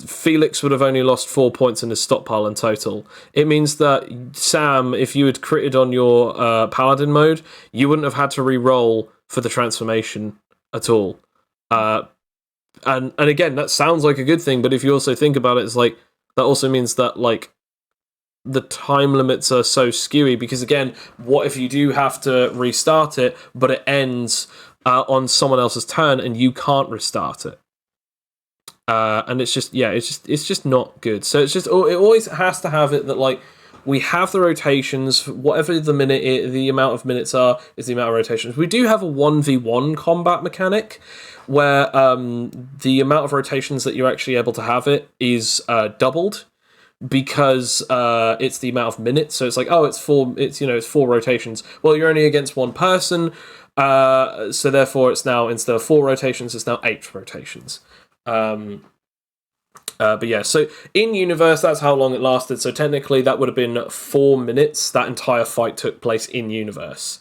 Felix would have only lost 4 points in his stockpile in total. It means that Sam, if you had critted on your paladin mode, you wouldn't have had to re-roll for the transformation at all. And again, that sounds like a good thing, but if you also think about it, it's like, that also means that, like, the time limits are so skewy, because again, what if you do have to restart it, but it ends on someone else's turn and you can't restart it? And it's just not good. So it's just, it always has to have it that, like, We have the rotations. Whatever the amount of minutes are, is the amount of rotations. We do have a 1v1 combat mechanic, where the amount of rotations that you're actually able to have it is doubled, because it's the amount of minutes. So it's like, oh, it's 4 rotations. Well, you're only against one person, so therefore it's now, instead of 4 rotations, it's now 8 rotations. But yeah, so in universe, that's how long it lasted. So technically, that would have been 4 minutes. That entire fight took place in universe.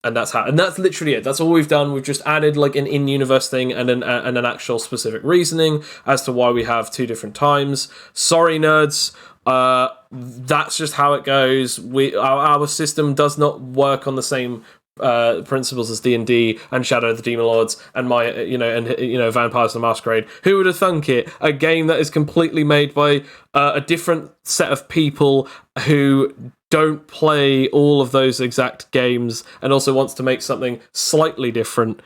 And that's literally it. That's all we've done. We've just added like an in-universe thing and an actual specific reasoning as to why we have 2 different times. Sorry, nerds. That's just how it goes. Our system does not work on the same principles as D&D and Shadow of the Demon Lords and Vampires the Masquerade. Who would have thunk it? A game that is completely made by a different set of people who don't play all of those exact games and also wants to make something slightly different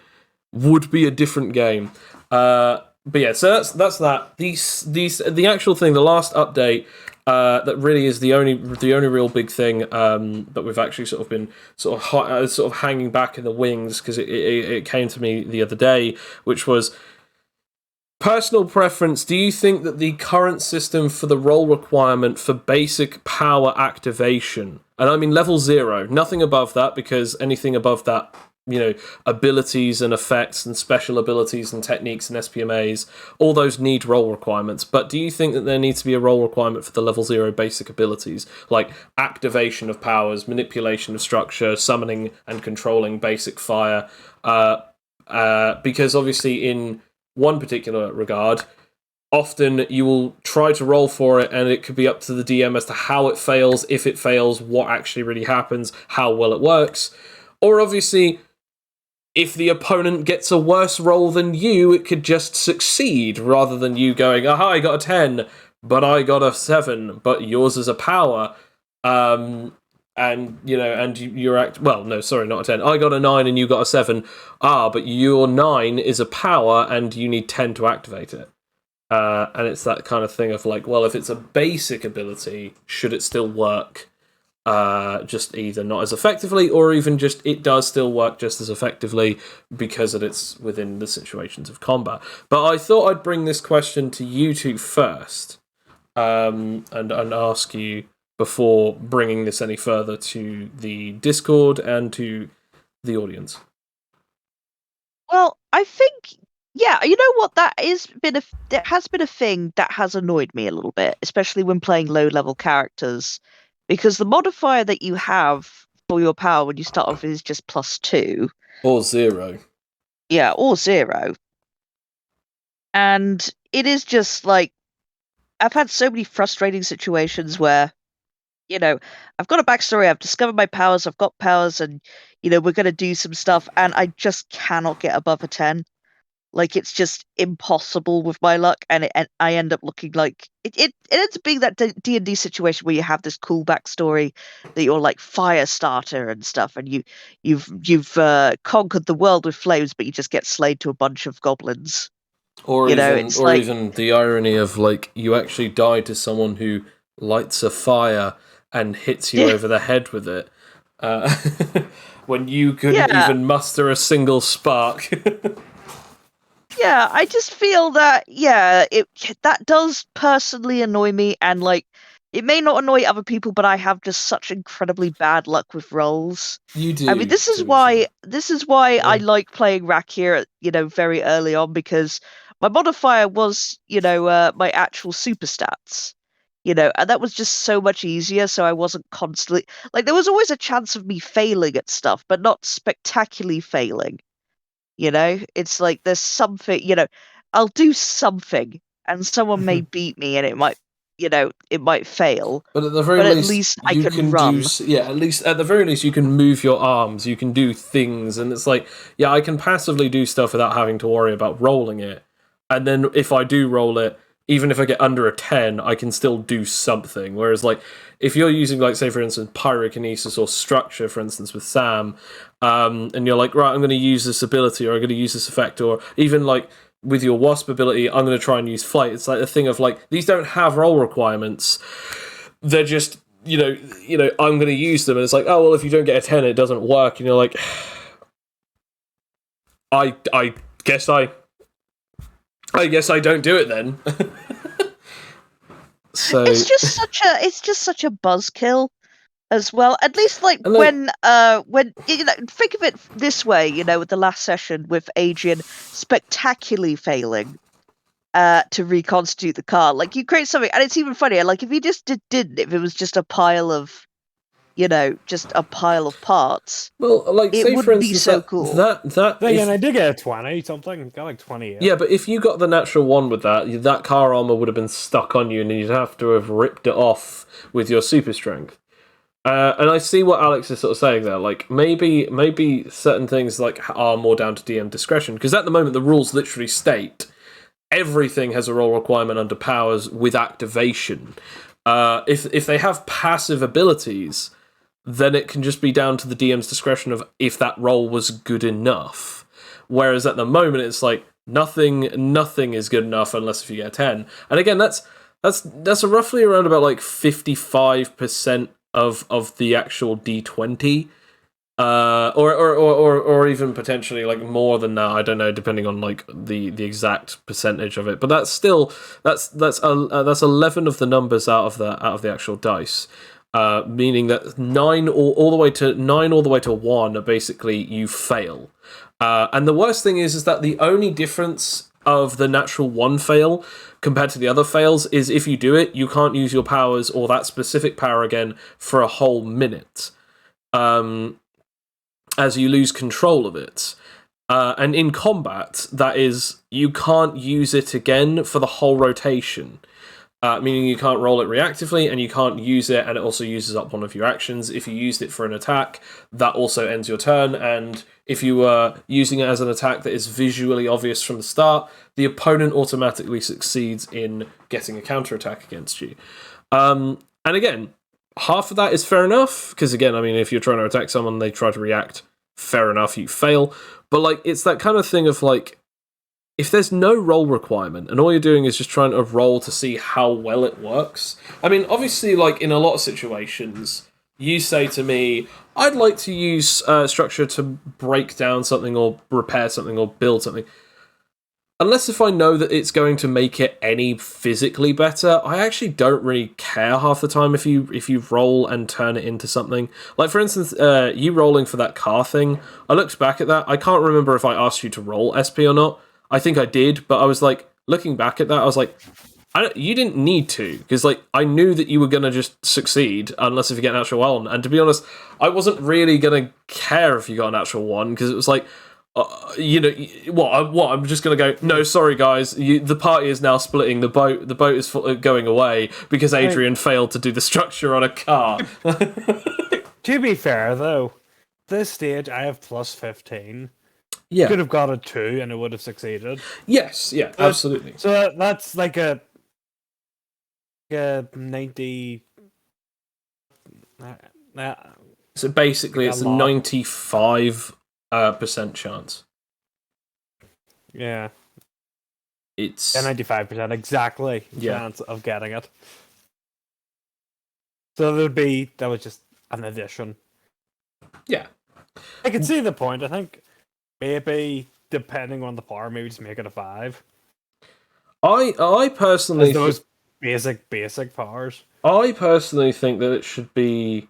would be a different game. But yeah, so that's that. The actual thing, the last update, that really is the only real big thing that we've actually sort of been sort of hanging back in the wings, because it came to me the other day, which was personal preference. Do you think that the current system for the role requirement for basic power activation, and I mean level 0, nothing above that, because anything above that, abilities and effects and special abilities and techniques and SPMAs, all those need role requirements. But do you think that there needs to be a role requirement for the level 0 basic abilities, like activation of powers, manipulation of structure, summoning and controlling basic fire? Because obviously in one particular regard, often you will try to roll for it, and it could be up to the DM as to how it fails, if it fails, what actually really happens, how well it works. Or obviously, if the opponent gets a worse roll than you, it could just succeed, rather than you going, aha, I got a 10, but I got a 7, but yours is a power. And you're well, no, sorry, not a 10. I got a 9 and you got a 7. But your 9 is a power and you need 10 to activate it. And it's that kind of thing of like, well, if it's a basic ability, should it still work? Just either not as effectively, or even just it does still work just as effectively because it's within the situations of combat. But I thought I'd bring this question to you two first, and ask you before bringing this any further to the Discord and to the audience. Well, I think, yeah, you know what? That has been a thing that has annoyed me a little bit, especially when playing low-level characters, because the modifier that you have for your power when you start off is just +2. Or 0. Yeah, or 0. And it is just like, I've had so many frustrating situations where, I've got a backstory, I've discovered my powers, I've got powers, and, we're going to do some stuff, and I just cannot get above a 10. Like, it's just impossible with my luck, and I end up looking like... It ends up being that D&D situation where you have this cool backstory that you're, like, fire starter and stuff, and you've conquered the world with flames, but you just get slayed to a bunch of goblins. Or even the irony of, like, you actually die to someone who lights a fire and hits you over the head with it. When you couldn't even muster a single spark. Yeah, I just feel that, that does personally annoy me, and, like, it may not annoy other people, but I have just such incredibly bad luck with rolls. You do. I mean, this is why I like playing Rakir, very early on, because my modifier was, my actual super stats. And that was just so much easier, so I wasn't constantly... Like, there was always a chance of me failing at stuff, but not spectacularly failing. It's like there's something, I'll do something, and someone may beat me, and it might fail. But at the very least I can run. At the very least, you can move your arms, you can do things, and it's like, I can passively do stuff without having to worry about rolling it. And then if I do roll it, even if I get under a 10, I can still do something. Whereas, like, if you're using, like, say, for instance, pyrokinesis or structure, for instance, with Sam, and you're like, right, I'm going to use this ability, or I'm going to use this effect, or even, like, with your Wasp ability, I'm going to try and use flight. It's like a thing of, like, these don't have role requirements. they're just, I'm going to use them, and it's like, oh, well, if you don't get a 10, it doesn't work, and you're like, I guess I don't do it then. So it's just such a buzzkill as well. At least like And then- when think of it this way, with the last session with Adrian spectacularly failing to reconstitute the car. Like you create something, and it's even funnier. Like if you just didn't, if it was just a pile of, parts. well, like It say would for be instance so that cool. that Again, I did get a 20 something. Got like 28. yeah, but if you got the natural one with that car armor would have been stuck on you, and you'd have to have ripped it off with your super strength. And I see what Alex is sort of saying there. Like maybe certain things like are more down to DM discretion, because at the moment the rules literally state everything has a role requirement under powers with activation. If they have passive abilities, then it can just be down to the DM's discretion of if that role was good enough. Whereas at the moment it's like nothing is good enough unless if you get a 10. And again, that's roughly around about like 55% of the actual D20. Or even potentially like more than that. I don't know, depending on like the exact percentage of it. But that's still that's 11 of the numbers out of the actual dice. Meaning that 9 all the way to 1 are basically you fail. And the worst thing is that the only difference of the natural 1 fail compared to the other fails is if you do it, you can't use your powers or that specific power again for a whole minute. As you lose control of it. And in combat, that is, you can't use it again for the whole rotation. Meaning you can't roll it reactively, and you can't use it, and it also uses up one of your actions. If you used it for an attack, that also ends your turn, and if you were using it as an attack that is visually obvious from the start, the opponent automatically succeeds in getting a counterattack against you. And again, half of that is fair enough, because again, I mean, if you're trying to attack someone, they try to react, fair enough, you fail. But like, it's that kind of thing of like, if there's no roll requirement and all you're doing is just trying to roll to see how well it works. I mean, obviously, like in a lot of situations, you say to me, I'd like to use structure to break down something or repair something or build something. Unless if I know that it's going to make it any physically better, I actually don't really care half the time if you roll and turn it into something. Like, for instance, you rolling for that car thing, I looked back at that, I can't remember if I asked you to roll SP or not. I think I did, but I was like, looking back at that, I was like, you didn't need to, because like I knew that you were going to just succeed unless if you get an natural 1. And to be honest, I wasn't really going to care if you got a natural 1, because it was like, I'm just going to go, no, sorry guys, the party is now splitting, the boat is going away because Adrian failed to do the structure on a car. To be fair, though, this stage I have plus 15. Yeah. Could have got a 2 and it would have succeeded. Yes, yeah, absolutely. So that's like a 90... So basically it's a 95% chance. Yeah. It's 95% exactly Yeah. chance of getting it. So that was just an addition. Yeah. I can see the point. I think maybe depending on the power, maybe just make it a 5. I personally As those basic powers. I personally think that it should be,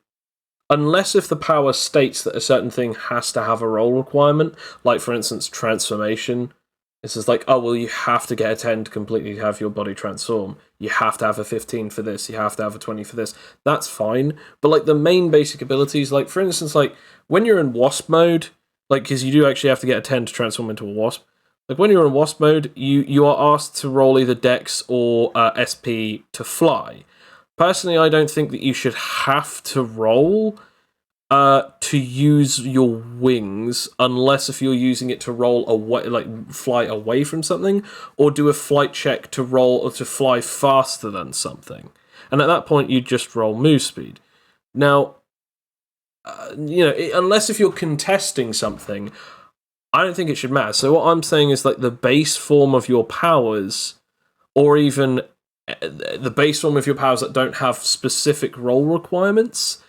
unless if the power states that a certain thing has to have a roll requirement, like for instance transformation. It's just like, oh well, you have to get a 10 to completely have your body transform. You have to have a 15 for this. You have to have a 20 for this. That's fine. But like the main basic abilities, like for instance, like when you're in Wasp mode, like because you do actually have to get a 10 to transform into a Wasp. Like when you're in Wasp mode, you are asked to roll either Dex or SP to fly. Personally, I don't think that you should have to roll to use your wings, unless if you're using it to roll away, like fly away from something, or do a flight check to roll or to fly faster than something. And at that point, you just roll move speed. Now, unless if you're contesting something, I don't think it should matter. So what I'm saying is like the base form of your powers, or even the base one with your powers that don't have specific role requirements,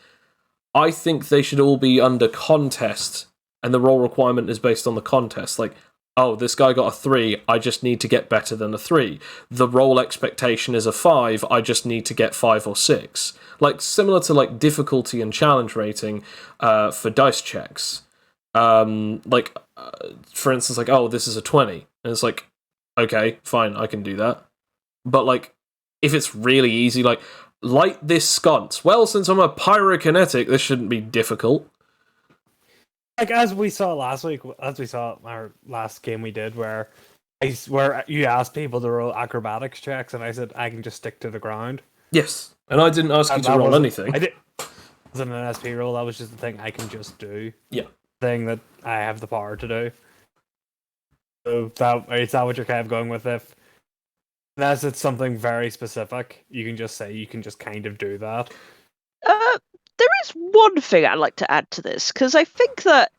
I think they should all be under contest, and the role requirement is based on the contest. Like, oh, this guy got a 3, I just need to get better than a 3. The role expectation is a 5, I just need to get 5 or 6. Like, similar to, like, difficulty and challenge rating for dice checks. For instance, like, oh, this is a 20. And it's like, okay, fine, I can do that. But, like, if it's really easy, like, light this sconce. Well, since I'm a pyrokinetic, this shouldn't be difficult. Like, as we saw last week, as we saw our last game we did, where you asked people to roll acrobatics checks, and I said I can just stick to the ground. Yes, and I didn't ask you to roll anything. It wasn't an SP roll, that was just the thing I can just do. Yeah. Thing that I have the power to do. So is that what you're kind of going with? If unless it's something very specific, you can just say you can just kind of do that. There is one thing I'd like to add to this, because I think that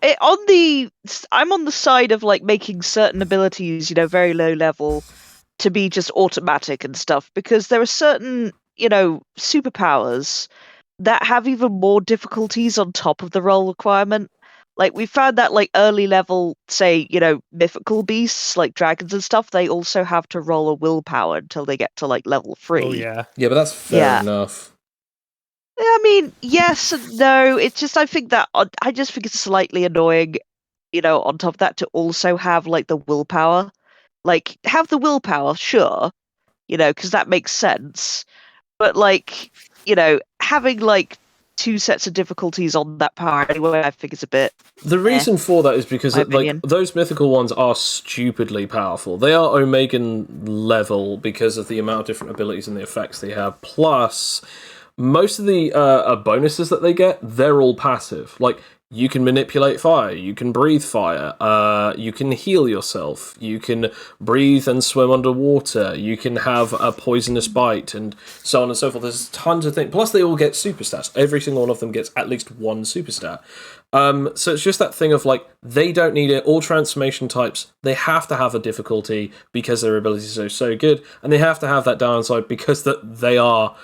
I'm on the side of like making certain abilities, very low level, to be just automatic and stuff, because there are certain, superpowers that have even more difficulties on top of the role requirement. Like, we found that, like, early level, say, mythical beasts, like dragons and stuff, they also have to roll a willpower until they get to, like, level 3. Oh, yeah. Yeah, but that's fair enough. I mean, yes and no. It's just, I think it's slightly annoying, on top of that, to also have, like, the willpower. Like, have the willpower, sure, because that makes sense. But, like, having, like, 2 sets of difficulties on that power anyway, I think it's a bit... The reason for that is because those mythical ones are stupidly powerful. They are Omegan level because of the amount of different abilities and the effects they have. Plus, most of the bonuses that they get, they're all passive. Like, you can manipulate fire, you can breathe fire, you can heal yourself, you can breathe and swim underwater, you can have a poisonous bite, and so on and so forth. There's tons of things. Plus, they all get super stats. Every single one of them gets at least one super stat. So it's just that thing of, like, they don't need it. All transformation types, they have to have a difficulty because their abilities are so good, and they have to have that downside because they are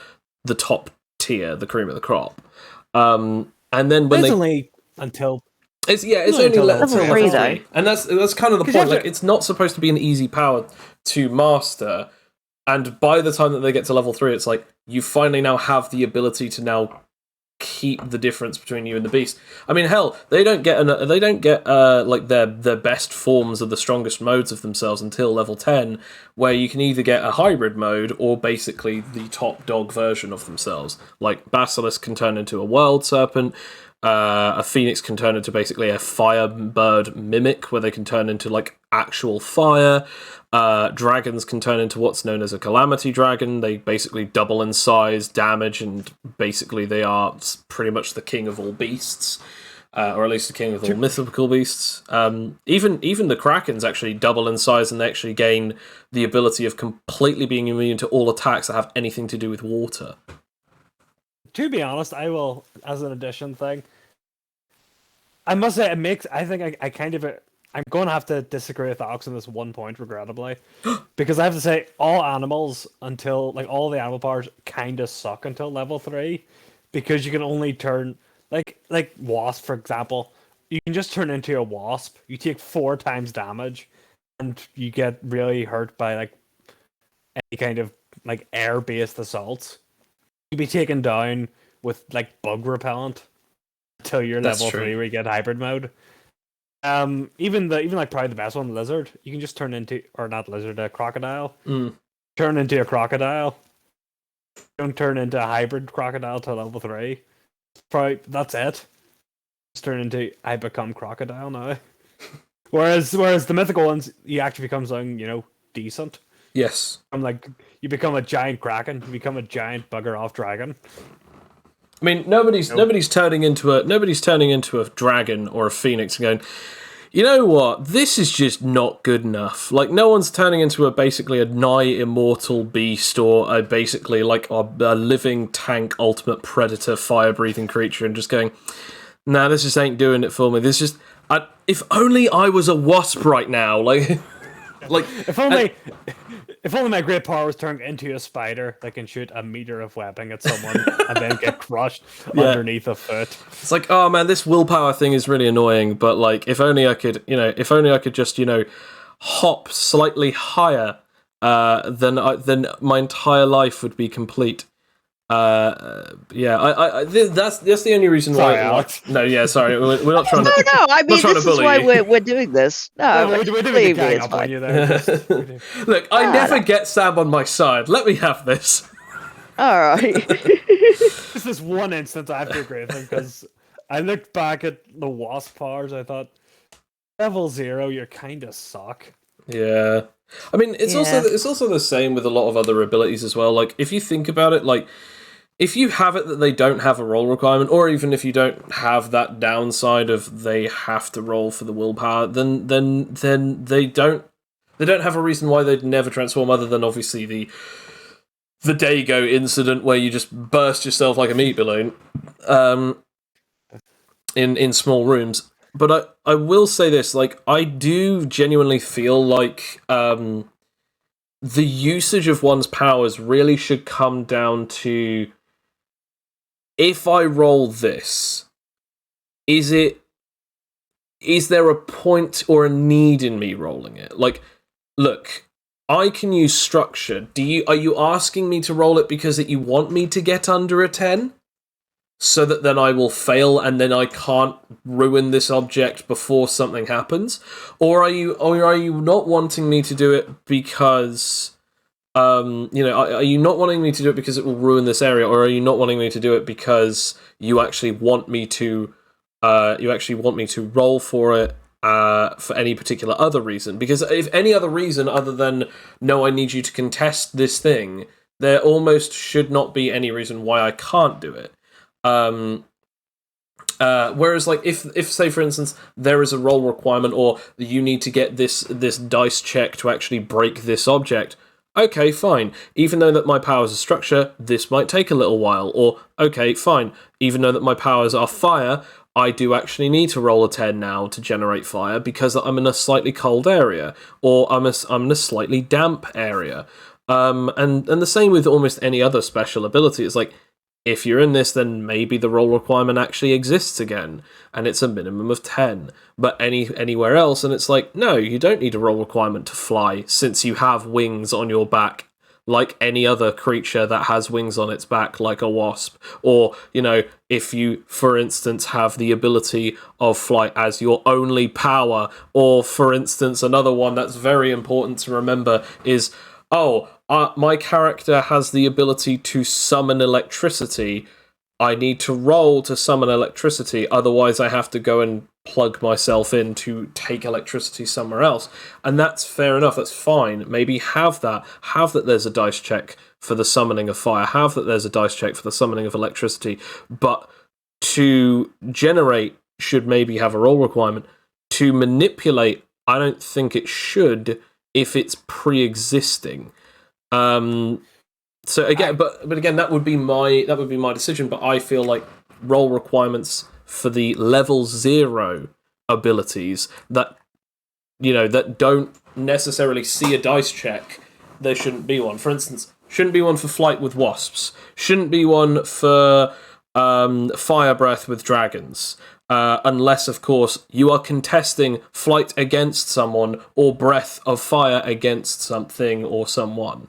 the top tier, the cream of the crop. And then when until it's only level 3 though, and that's kind of the point. Like, it's not supposed to be an easy power to master, and by the time that they get to level 3, it's like you finally now have the ability to now keep the difference between you and the beast. I mean, hell, they don't get like their best forms of the strongest modes of themselves until level 10, where you can either get a hybrid mode or basically the top dog version of themselves. Like, Basilisk can turn into a wild serpent. A phoenix can turn into basically a firebird mimic, where they can turn into like actual fire. Dragons can turn into what's known as a calamity dragon. They basically double in size, damage, and basically they are pretty much the king of all beasts, or at least the king of all mythical beasts. Even the krakens actually double in size, and they actually gain the ability of completely being immune to all attacks that have anything to do with water. To be honest, I will, as an addition thing, I must say, I'm going to have to disagree with Alex on this one point, regrettably. Because I have to say, all animals all the animal powers kind of suck until level 3. Because you can only turn, like Wasp, for example. You can just turn into a Wasp. You take 4 times damage, and you get really hurt by, like, any kind of, like, air-based assaults. You'd be taken down with, like, bug repellent until you're level 3 where you get hybrid mode. Even probably the best one, lizard, you can just turn into, or not lizard, a crocodile. Turn into a crocodile. Don't turn into a hybrid crocodile till level 3. Probably that's it. Just turn into I become crocodile now. whereas the mythical ones, you actually become something, decent. Yes. You become a giant kraken. You become a giant bugger off dragon. I mean, nobody's turning into a dragon or a phoenix and going, you know what? This is just not good enough. Like, no one's turning into basically a nigh immortal beast or basically like a living tank, ultimate predator, fire breathing creature, and just going, nah, this just ain't doing it for me. This just, if only I was a wasp right now, like. If only If only my great power was turned into a spider that can shoot a meter of webbing at someone and then get crushed underneath a foot. It's like, oh man, this willpower thing is really annoying, but like, if only I could, just, hop slightly higher, then my entire life would be complete. That's the only reason Sorry, why. Alex. No, yeah, sorry, we're not trying to. No, I mean, trying to this is bully why you. we're doing this. No, We're doing believe the me, gang it's up on fine. you there. Look, I never get Sam on my side. Let me have this. All right. This is one instance I have to agree with him, because I looked back at the Wasp powers, I thought, level 0, you kind of suck. Yeah. I mean, it's also the same with a lot of other abilities as well. Like, if you think about it, like, if you have it that they don't have a roll requirement, or even if you don't have that downside of they have to roll for the willpower, then they don't have a reason why they'd never transform, other than obviously the Dago incident where you just burst yourself like a meat balloon in small rooms. But I will say this, like, I do genuinely feel like the usage of one's powers really should come down to, if I roll this, is there a point or a need in me rolling it? Like, look, I can use structure. Are you asking me to roll it because you want me to get under a 10? So that then I will fail and then I can't ruin this object before something happens? Or are you not wanting me to do it because are you not wanting me to do it because it will ruin this area, or are you not wanting me to do it because you actually want me to roll for it for any particular other reason? Because if any other reason other than, no, I need you to contest this thing, there almost should not be any reason why I can't do it. Whereas, like, if say for instance there is a roll requirement, or you need to get this dice check to actually break this object, okay, fine. Even though that my powers are structure, this might take a little while. Or, okay, fine. Even though that my powers are fire, I do actually need to roll a 10 now to generate fire because I'm in a slightly cold area, or I'm in a slightly damp area. And the same with almost any other special ability. It's like, if you're in this, then maybe the roll requirement actually exists again, and it's a minimum of 10. But anywhere else, and it's like, no, you don't need a roll requirement to fly, since you have wings on your back, like any other creature that has wings on its back, like a wasp. Or, if you, for instance, have the ability of flight as your only power. Or, for instance, another one that's very important to remember is, my character has the ability to summon electricity. I need to roll to summon electricity, otherwise I have to go and plug myself in to take electricity somewhere else. And that's fair enough, that's fine. Maybe have that there's a dice check for the summoning of fire, have that there's a dice check for the summoning of electricity, but to generate should maybe have a roll requirement. To manipulate, I don't think it should, if it's pre-existing. So again, but again, that would be my decision. But I feel like roll requirements for the level 0 abilities that don't necessarily see a dice check, there shouldn't be one. For instance, shouldn't be one for flight with wasps. Shouldn't be one for fire breath with dragons. Unless, of course, you are contesting flight against someone or breath of fire against something or someone.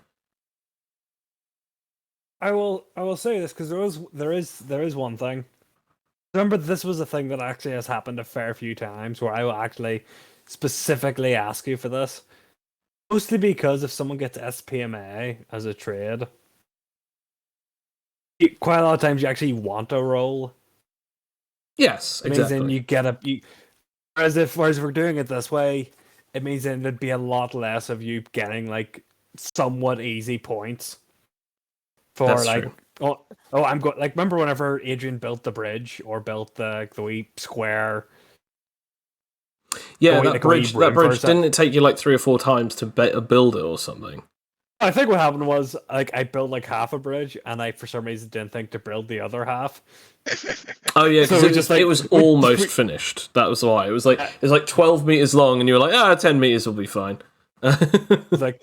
I will say this, because there is one thing. Remember, this was a thing that actually has happened a fair few times, where I will actually specifically ask you for this. Mostly because if someone gets SPMA as a trade, quite a lot of times you actually want a roll. Yes, exactly. It means then you get whereas if we're doing it this way, it means then there'd be a lot less of you getting like somewhat easy points. For That's like, true. I'm going, like, remember whenever Adrian built the bridge, or built the wee square? Yeah, that bridge, didn't it take you like 3 or 4 times to build it or something? I think what happened was, like, I built like half a bridge, and I for some reason didn't think to build the other half. Oh yeah, because So it was almost finished. That was why. It was like 12 meters long, and you were like, 10 meters will be fine. I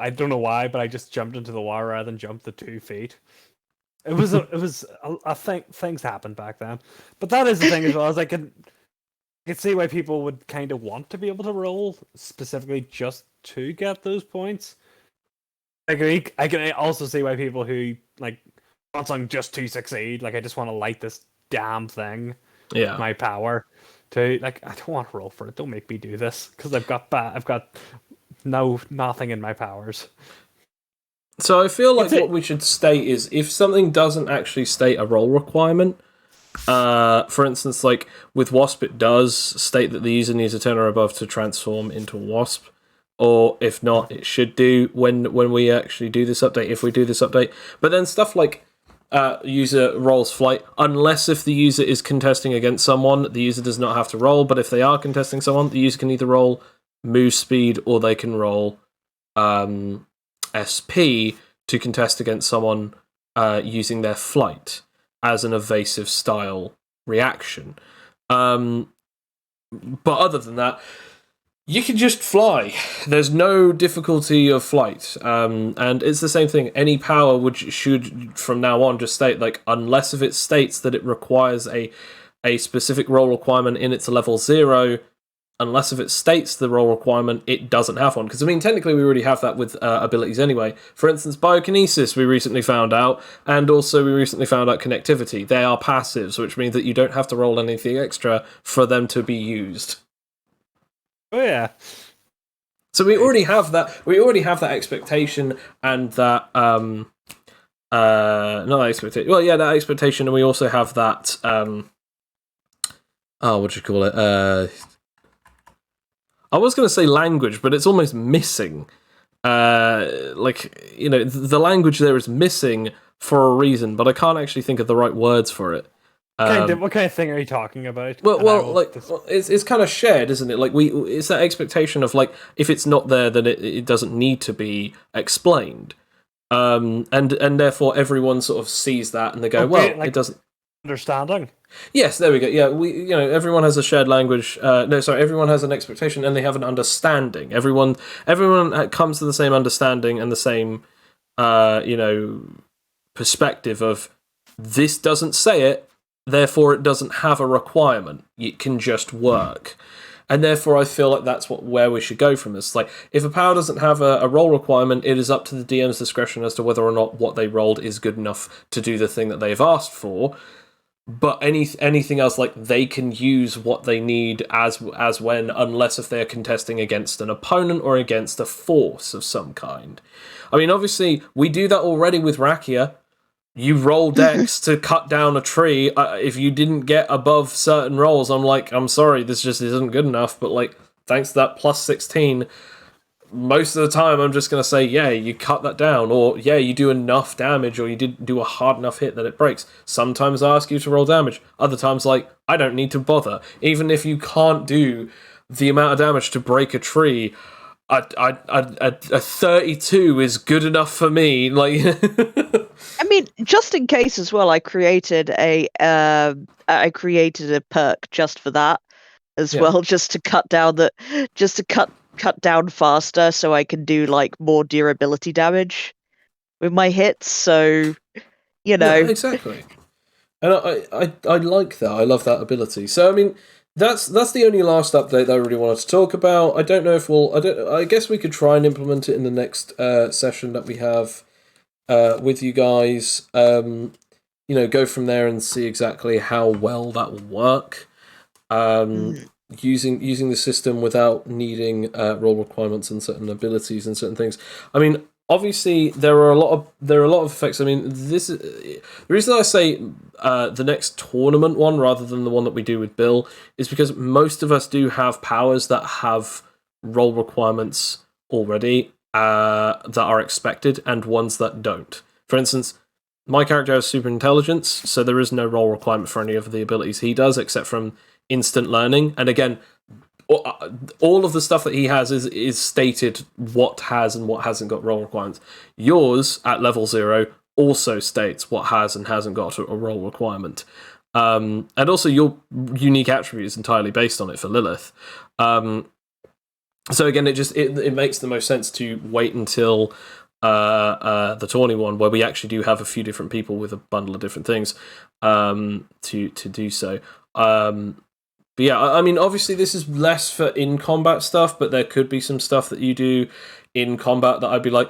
don't know why, but I just jumped into the water rather than jump the 2 feet. It was a thing. Things happened back then, but that is the thing as well. As I could see why people would kind of want to be able to roll specifically just to get those points. I can also see why people who like want something just to succeed. Like I just want to light this damn thing. Yeah. My power to like I don't want to roll for it. Don't make me do this because I've got nothing in my powers. So I feel like what we should state is if something doesn't actually state a roll requirement, for instance, like with Wasp, it does state that the user needs a 10 or above to transform into a Wasp, or if not, it should do when we actually do this update, if we do this update. But then stuff like user rolls flight, unless if the user is contesting against someone, the user does not have to roll, but if they are contesting someone, the user can either roll move speed or they can roll SP to contest against someone using their flight as an evasive style reaction. But other than that, you can just fly. There's no difficulty of flight. And it's the same thing. Any power should from now on just state, like, unless if it states that it requires a specific roll requirement in its level 0, unless if it states the role requirement, it doesn't have one. Because, I mean, technically we already have that with abilities anyway. For instance, biokinesis we recently found out, and also we recently found out connectivity. They are passives, which means that you don't have to roll anything extra for them to be used. Oh, yeah. So we already have that. We already have that expectation and that... not that expectation. Well, yeah, that expectation, and we also have that... what do you call it? I was going to say language, but it's almost missing. The language there is missing for a reason, but I can't actually think of the right words for it. What kind of thing are you talking about? It's kind of shared, isn't it? Like it's that expectation of like if it's not there, then it doesn't need to be explained, and therefore everyone sort of sees that and they go, it doesn't. Understanding. Yes, there we go. Yeah, everyone has a shared language. Everyone has an expectation and they have an understanding. Everyone comes to the same understanding and the same, perspective of this doesn't say it, therefore it doesn't have a requirement. It can just work. And therefore I feel like that's where we should go from this. Like, if a power doesn't have a roll requirement, it is up to the DM's discretion as to whether or not what they rolled is good enough to do the thing that they've asked for. But anything else, like, they can use what they need as when, unless if they're contesting against an opponent or against a force of some kind. I mean, obviously, we do that already with Rakia. You roll dex to cut down a tree. If you didn't get above certain rolls, I'm sorry, this just isn't good enough. But, like, thanks to that plus 16... most of the time I'm just going to say, yeah, you cut that down, or yeah, you do enough damage, or you did do a hard enough hit that it breaks. Sometimes I ask you to roll damage. Other times, like, I don't need to bother. Even if you can't do the amount of damage to break a tree, a 32 is good enough for me. Like, I mean, just in case as well, I created a perk just for that as well, just to cut down faster so I can do like more durability damage with my hits, so Yeah, exactly. And I like that. I love that ability. So I mean, that's the only last update that I really wanted to talk about. I don't know if I guess we could try and implement it in the next session that we have with you guys. Go from there and see exactly how well that will work. Using the system without needing role requirements and certain abilities and certain things. I mean, obviously there are a lot of effects. I mean, this is the reason I say the next tournament one rather than the one that we do with Bill is because most of us do have powers that have role requirements already that are expected and ones that don't. For instance, my character has super intelligence, so there is no role requirement for any of the abilities he does except from instant learning. And again, all of the stuff that he has is stated what has and what hasn't got role requirements. Yours at level 0 also states what has and hasn't got a role requirement. And also your unique attribute is entirely based on it for Lilith. So again, it makes the most sense to wait until the Tawny one, where we actually do have a few different people with a bundle of different things, to do so. But yeah, I mean, obviously this is less for in-combat stuff, but there could be some stuff that you do in combat that I'd be like,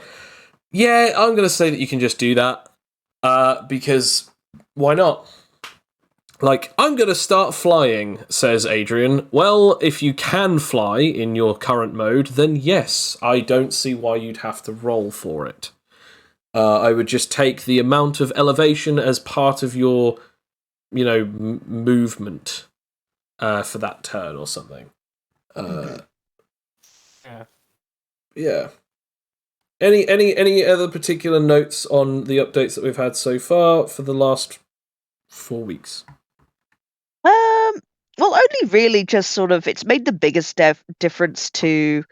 yeah, I'm going to say that you can just do that, because why not? Like, I'm going to start flying, says Adrian. Well, if you can fly in your current mode, then yes, I don't see why you'd have to roll for it. I would just take the amount of elevation as part of your, movement for that turn or something. Yeah. Any other particular notes on the updates that we've had so far for the last 4 weeks? Well, only really just sort of, it's made the biggest difference to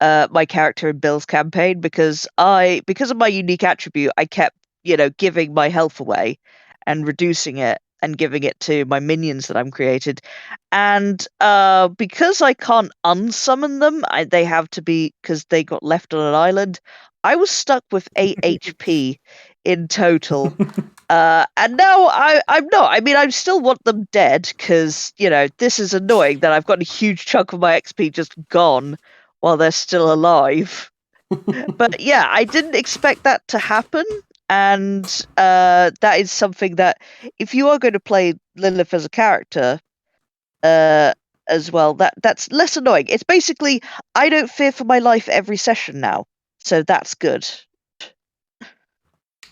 my character in Bill's campaign, because of my unique attribute, I kept, giving my health away and reducing it and giving it to my minions that I'm created. And because I can't unsummon them, they have to be, because they got left on an island, I was stuck with 8 HP in total. And now I'm not. I mean, I still want them dead, because, this is annoying that I've got a huge chunk of my XP just gone while they're still alive. But yeah, I didn't expect that to happen. And that is something that, if you are going to play Lilith as a character as well, that's less annoying. It's basically, I don't fear for my life every session now. So that's good.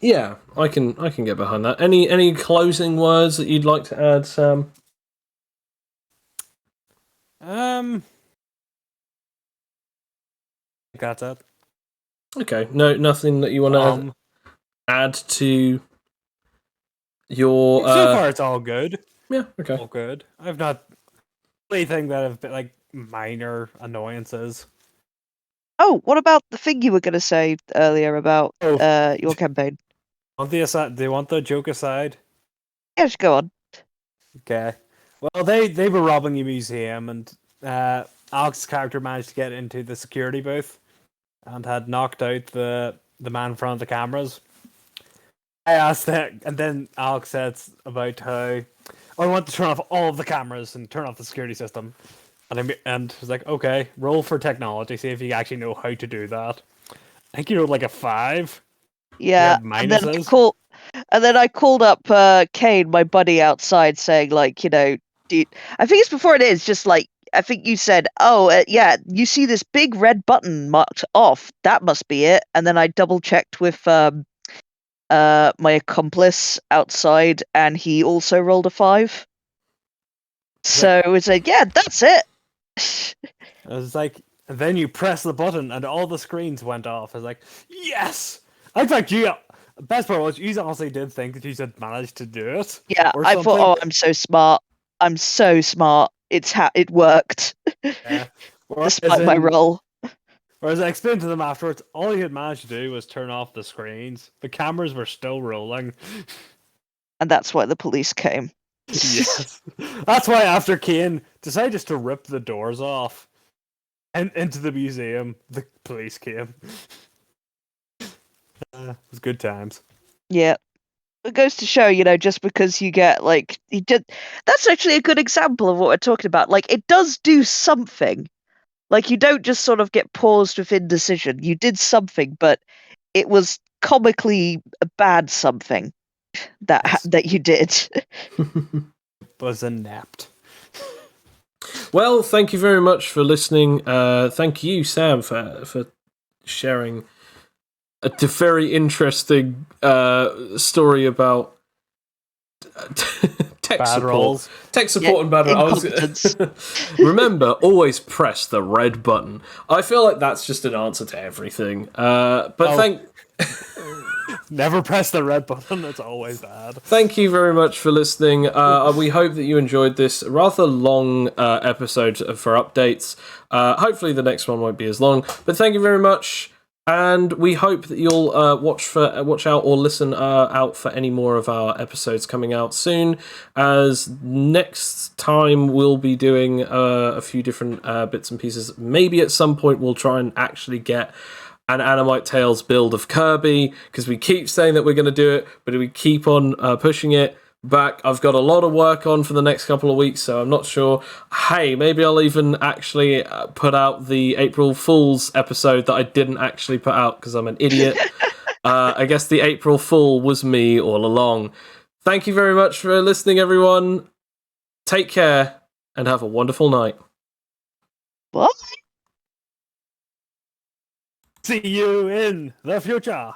Yeah, I can get behind that. Any closing words that you'd like to add, Sam? Got that. Okay, no, nothing that you want to add to your. So far, it's all good. Yeah, okay. All good. I've not anything that have been like minor annoyances. Oh, what about the thing you were going to say earlier about your campaign? Do you want the joke aside? Yeah, just go on. Okay. Well, they were robbing a museum, and Alex's character managed to get into the security booth and had knocked out the man in front of the cameras. I asked that, and then Alex said about how I want to turn off all of the cameras and turn off the security system. And I was like, okay, roll for technology, see if you actually know how to do that. I think you rolled like a 5. Yeah, and then I called up Kane, my buddy, outside, saying, like, dude, I think it's before it is, just like, I think you said, oh, yeah, you see this big red button marked off, that must be it. And then I double checked with my accomplice outside, and he also rolled a 5. So it was like, yeah, that's it. I was like, and then you press the button and all the screens went off. I was like, yes! In fact, best part was, you honestly did think that you had managed to do it. Yeah, I thought, oh, I'm so smart. I'm so smart. It worked. Yeah. Despite my role. Whereas I explained to them afterwards, all he had managed to do was turn off the screens. The cameras were still rolling. And that's why the police came. Yes. That's why after Kane decided just to rip the doors off and into the museum, the police came. It was good times. Yeah. It goes to show, just because you get, like, that's actually a good example of what we're talking about. Like, it does do something. Like, you don't just sort of get paused with indecision. You did something, but it was comically a bad something that you did. Was inept. Well, thank you very much for listening. Thank you, Sam, for sharing a very interesting story about tech bad support. rolls. Tech support and bad rolls. Remember, always press the red button. I feel like that's just an answer to everything. Never press the red button, it's always bad. Thank you very much for listening. We hope that you enjoyed this rather long episode for updates. Hopefully the next one won't be as long. But thank you very much. And we hope that you'll watch out or listen out for any more of our episodes coming out soon. As next time we'll be doing a few different bits and pieces. Maybe at some point we'll try and actually get an Animite Tales build of Kirby, because we keep saying that we're going to do it, but we keep on pushing it back. I've got a lot of work on for the next couple of weeks, so I'm not sure. Hey, maybe I'll even actually put out the April Fool's episode that I didn't actually put out because I'm an idiot. I guess the April Fool was me all along. Thank you very much for listening, everyone. Take care and have a wonderful night. What? See you in the future.